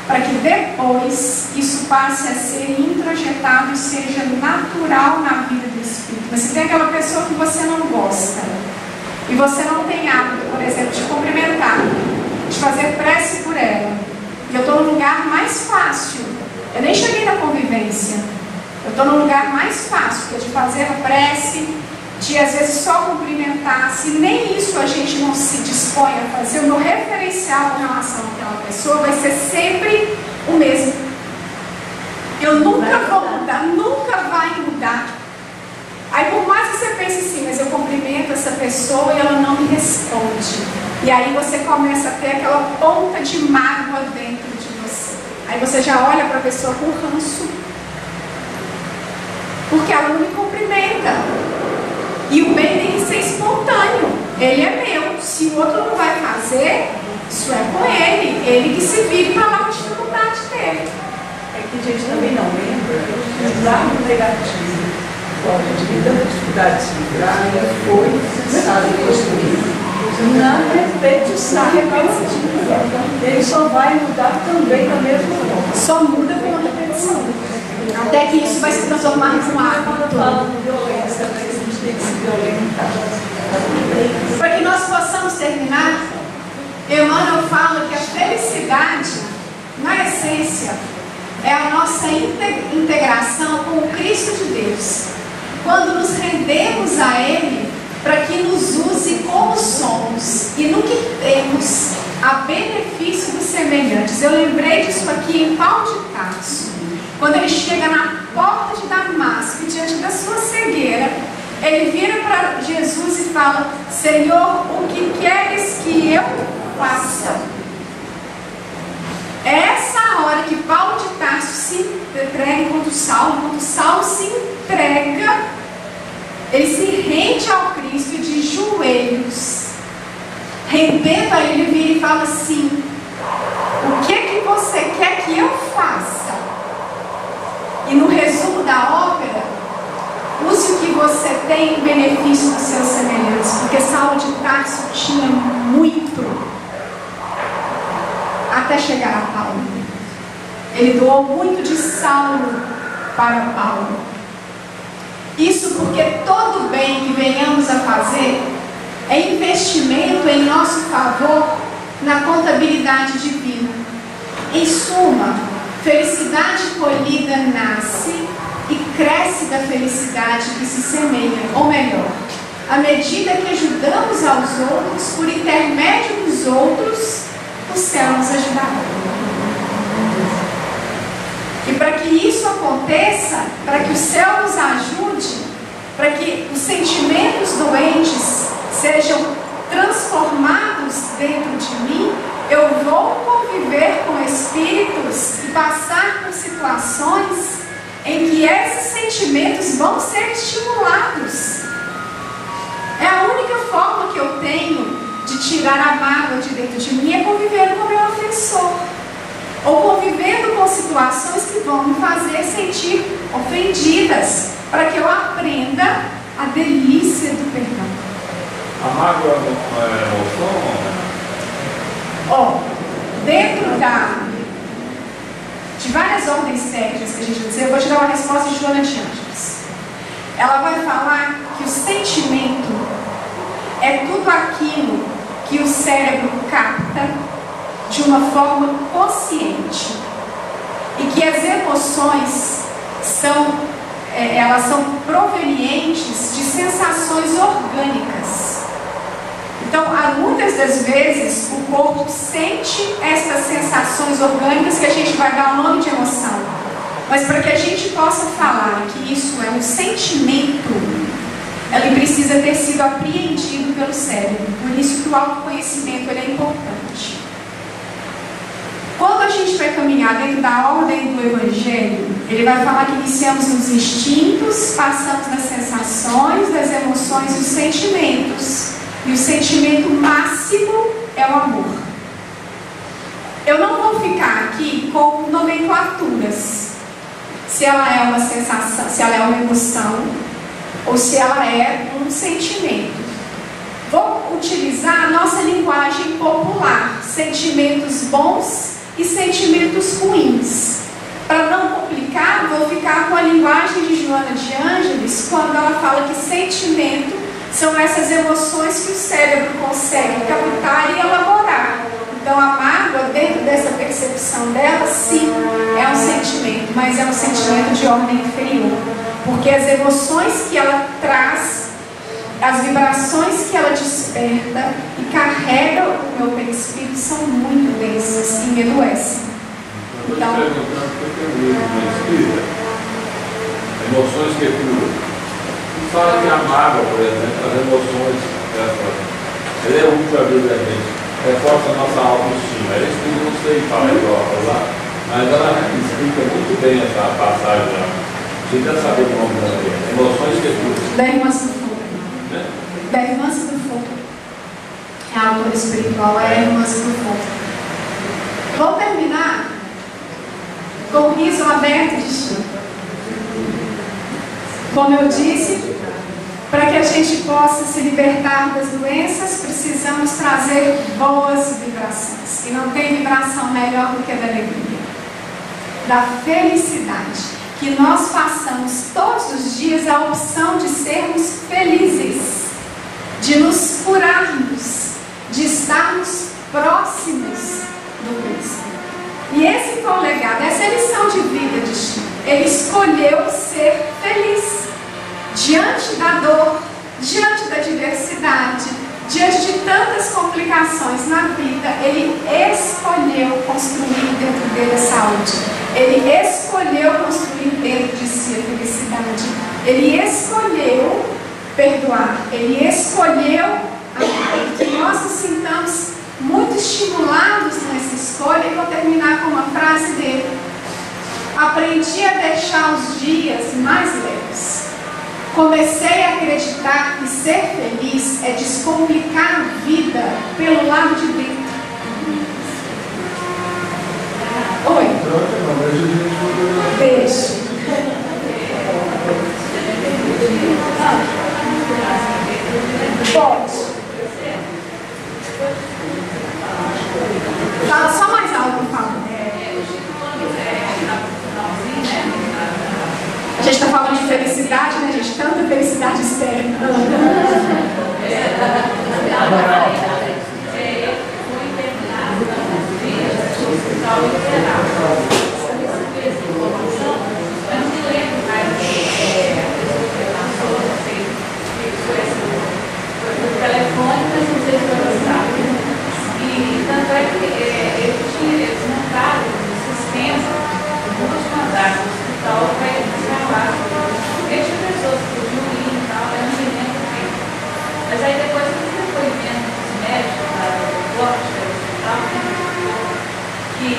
para que depois isso passe a ser introjetado e seja natural na vida do espírito. Mas se tem aquela pessoa que você não gosta, e você não tem hábito, por exemplo, de cumprimentar, de fazer prece por ela, e eu estou no lugar mais fácil, eu nem cheguei na convivência, eu estou no lugar mais fácil, que é de fazer a prece, de às vezes só cumprimentar. Se nem isso a gente não se dispõe a fazer, o meu referencial com relação àquela pessoa vai ser sempre o mesmo. Eu nunca vou mudar, nunca vai mudar. Aí por mais que você pense assim, mas eu cumprimento essa pessoa e ela não me responde, e aí você começa a ter aquela ponta de mágoa dentro de você. Aí você já olha para a pessoa com ranço, porque ela não me cumprimenta. E o bem tem que ser espontâneo. Ele é meu. Se o outro não vai fazer, isso é com ele que se vire para lá com a dificuldade dele. É que a gente também não lembra que o lado negativo, a gente tem tanta dificuldade de se livrar, foi necessário construir na repetição. Ele só vai mudar também da mesma forma. Só muda pela repetição. Até que isso vai se transformar num hábito. Para que nós possamos terminar, Emmanuel fala que a felicidade, na essência, é a nossa integração com o Cristo de Deus. Quando nos rendemos a Ele para que nos use como somos e no que temos a benefício dos semelhantes. Eu lembrei disso aqui em Paulo de Tarso. Quando ele chega na porta de Damasco, diante da sua cegueira, ele vira para Jesus e fala: Senhor, o que queres que eu faça? É essa hora que Paulo de Tarso se entrega enquanto Saulo se entrega, ele se rende ao Cristo de joelhos, rendendo a ele, vira e fala assim: o que você quer que eu faça? E no resumo da ópera, use o que você tem em benefício dos seus semelhantes, porque Saulo de Tarso tinha muito até chegar a Paulo. Ele doou muito de Saulo para Paulo. Isso porque todo bem que venhamos a fazer é investimento em nosso favor na contabilidade divina. Em suma, felicidade colhida nasce e cresce da felicidade que se semeia, ou melhor, à medida que ajudamos aos outros, por intermédio dos outros, o céu nos ajudará. E para que isso aconteça, para que o céu nos ajude, para que os sentimentos doentes sejam transformados dentro de mim, eu vou conviver com espíritos e passar por situações em que esses sentimentos vão ser estimulados. É a única forma que eu tenho de tirar a mágoa de dentro de mim, é convivendo com o meu ofensor, ou convivendo com situações que vão me fazer sentir ofendidas, para que eu aprenda a delícia do perdão. A mágoa é emoção? Ó, dentro de várias ordens técnicas que a gente vai dizer, eu vou te dar uma resposta de Joana de Ângeles. Ela vai falar que o sentimento é tudo aquilo que o cérebro capta de uma forma consciente, e que as emoções elas são provenientes de sensações orgânicas. Então, muitas das vezes o corpo sente essas sensações orgânicas que a gente vai dar o nome de emoção, mas para que a gente possa falar que isso é um sentimento, ele precisa ter sido apreendido pelo cérebro. Por isso que o autoconhecimento ele é importante. Quando a gente vai caminhar dentro da ordem do Evangelho, ele vai falar que iniciamos nos instintos, passamos das sensações, das emoções e os sentimentos. E o sentimento máximo é o amor. Eu não vou ficar aqui com nomenclaturas, se ela é uma sensação, se ela é uma emoção, ou se ela é um sentimento. Vou utilizar a nossa linguagem popular, sentimentos bons e sentimentos ruins. Para não complicar, vou ficar com a linguagem de Joana de Ângeles, quando ela fala que sentimento são essas emoções que o cérebro consegue captar e elaborar. Então a mágoa, dentro dessa percepção dela, sim, é um sentimento, mas é um sentimento de ordem inferior. Porque as emoções que ela traz, as vibrações que ela desperta e carrega o meu perispírito são muito densas e me adoecem. Então, emoções que curam. Fala que a mágoa, por exemplo, as emoções, ela é útil a vida da gente, reforça a nossa autoestima. Ela explica, não sei falar igual lá, mas ela explica muito bem essa passagem lá. Você quer saber o nome dela? Emoções que curam. Da Irmã do Fogo. Da Irmã do Fogo. É a autora espiritual, é a Irmã do Fogo. Vou terminar com o riso aberto de Chico. Como eu disse, para que a gente possa se libertar das doenças, precisamos trazer boas vibrações. E não tem vibração melhor do que a da alegria, da felicidade. Que nós façamos todos os dias a opção de sermos felizes, de nos curarmos, de estarmos próximos do Cristo. E esse foi o legado, essa é a lição de vida de Chico. Ele escolheu ser feliz. Diante da dor, diante da diversidade, diante de tantas complicações na vida, ele escolheu construir dentro dele a saúde. Ele escolheu construir dentro de si a felicidade. Ele escolheu perdoar. Ele escolheu nós nos sintamos muito estimulados nessa escolha. E vou terminar com uma frase dele: aprendi a deixar os dias mais leves. Comecei a acreditar que ser feliz é descomplicar a vida pelo lado de dentro. Oi? Deixe. Pode. Fala só mais alto, por favor. A gente está falando de felicidade, né, gente? Tanta felicidade externa. Tanto é que eles montaram um sistema de mandar no hospital para iniciar lá. Deixa pessoas que podiam ir e tal, eu não me lembro bem. Mas aí depois do depoimento dos médicos, da ótica do hospital, que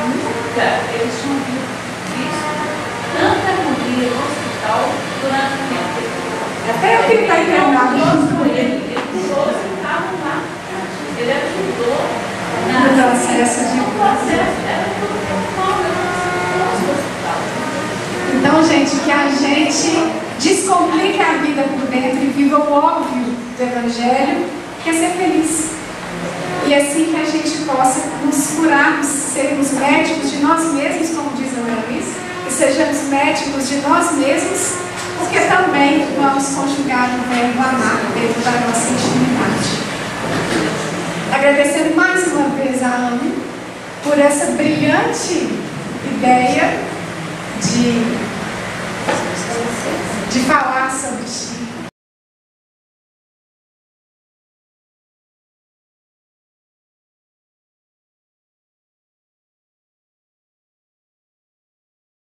nunca eles tinham visto tanta harmonia no hospital durante o tempo. Até eu que está internado. Ele estavam lá. Ele ajudou no processo de... Então, gente, que a gente descomplique a vida por dentro e viva o óbvio do Evangelho, que é ser feliz. E assim que a gente possa nos curarmos, sermos médicos de nós mesmos, como diz a Ana Luiz, e sejamos médicos de nós mesmos, porque também vamos conjugar o verbo amar dentro da nossa intimidade. Agradecendo mais uma vez a Ana por essa brilhante ideia de falar sobre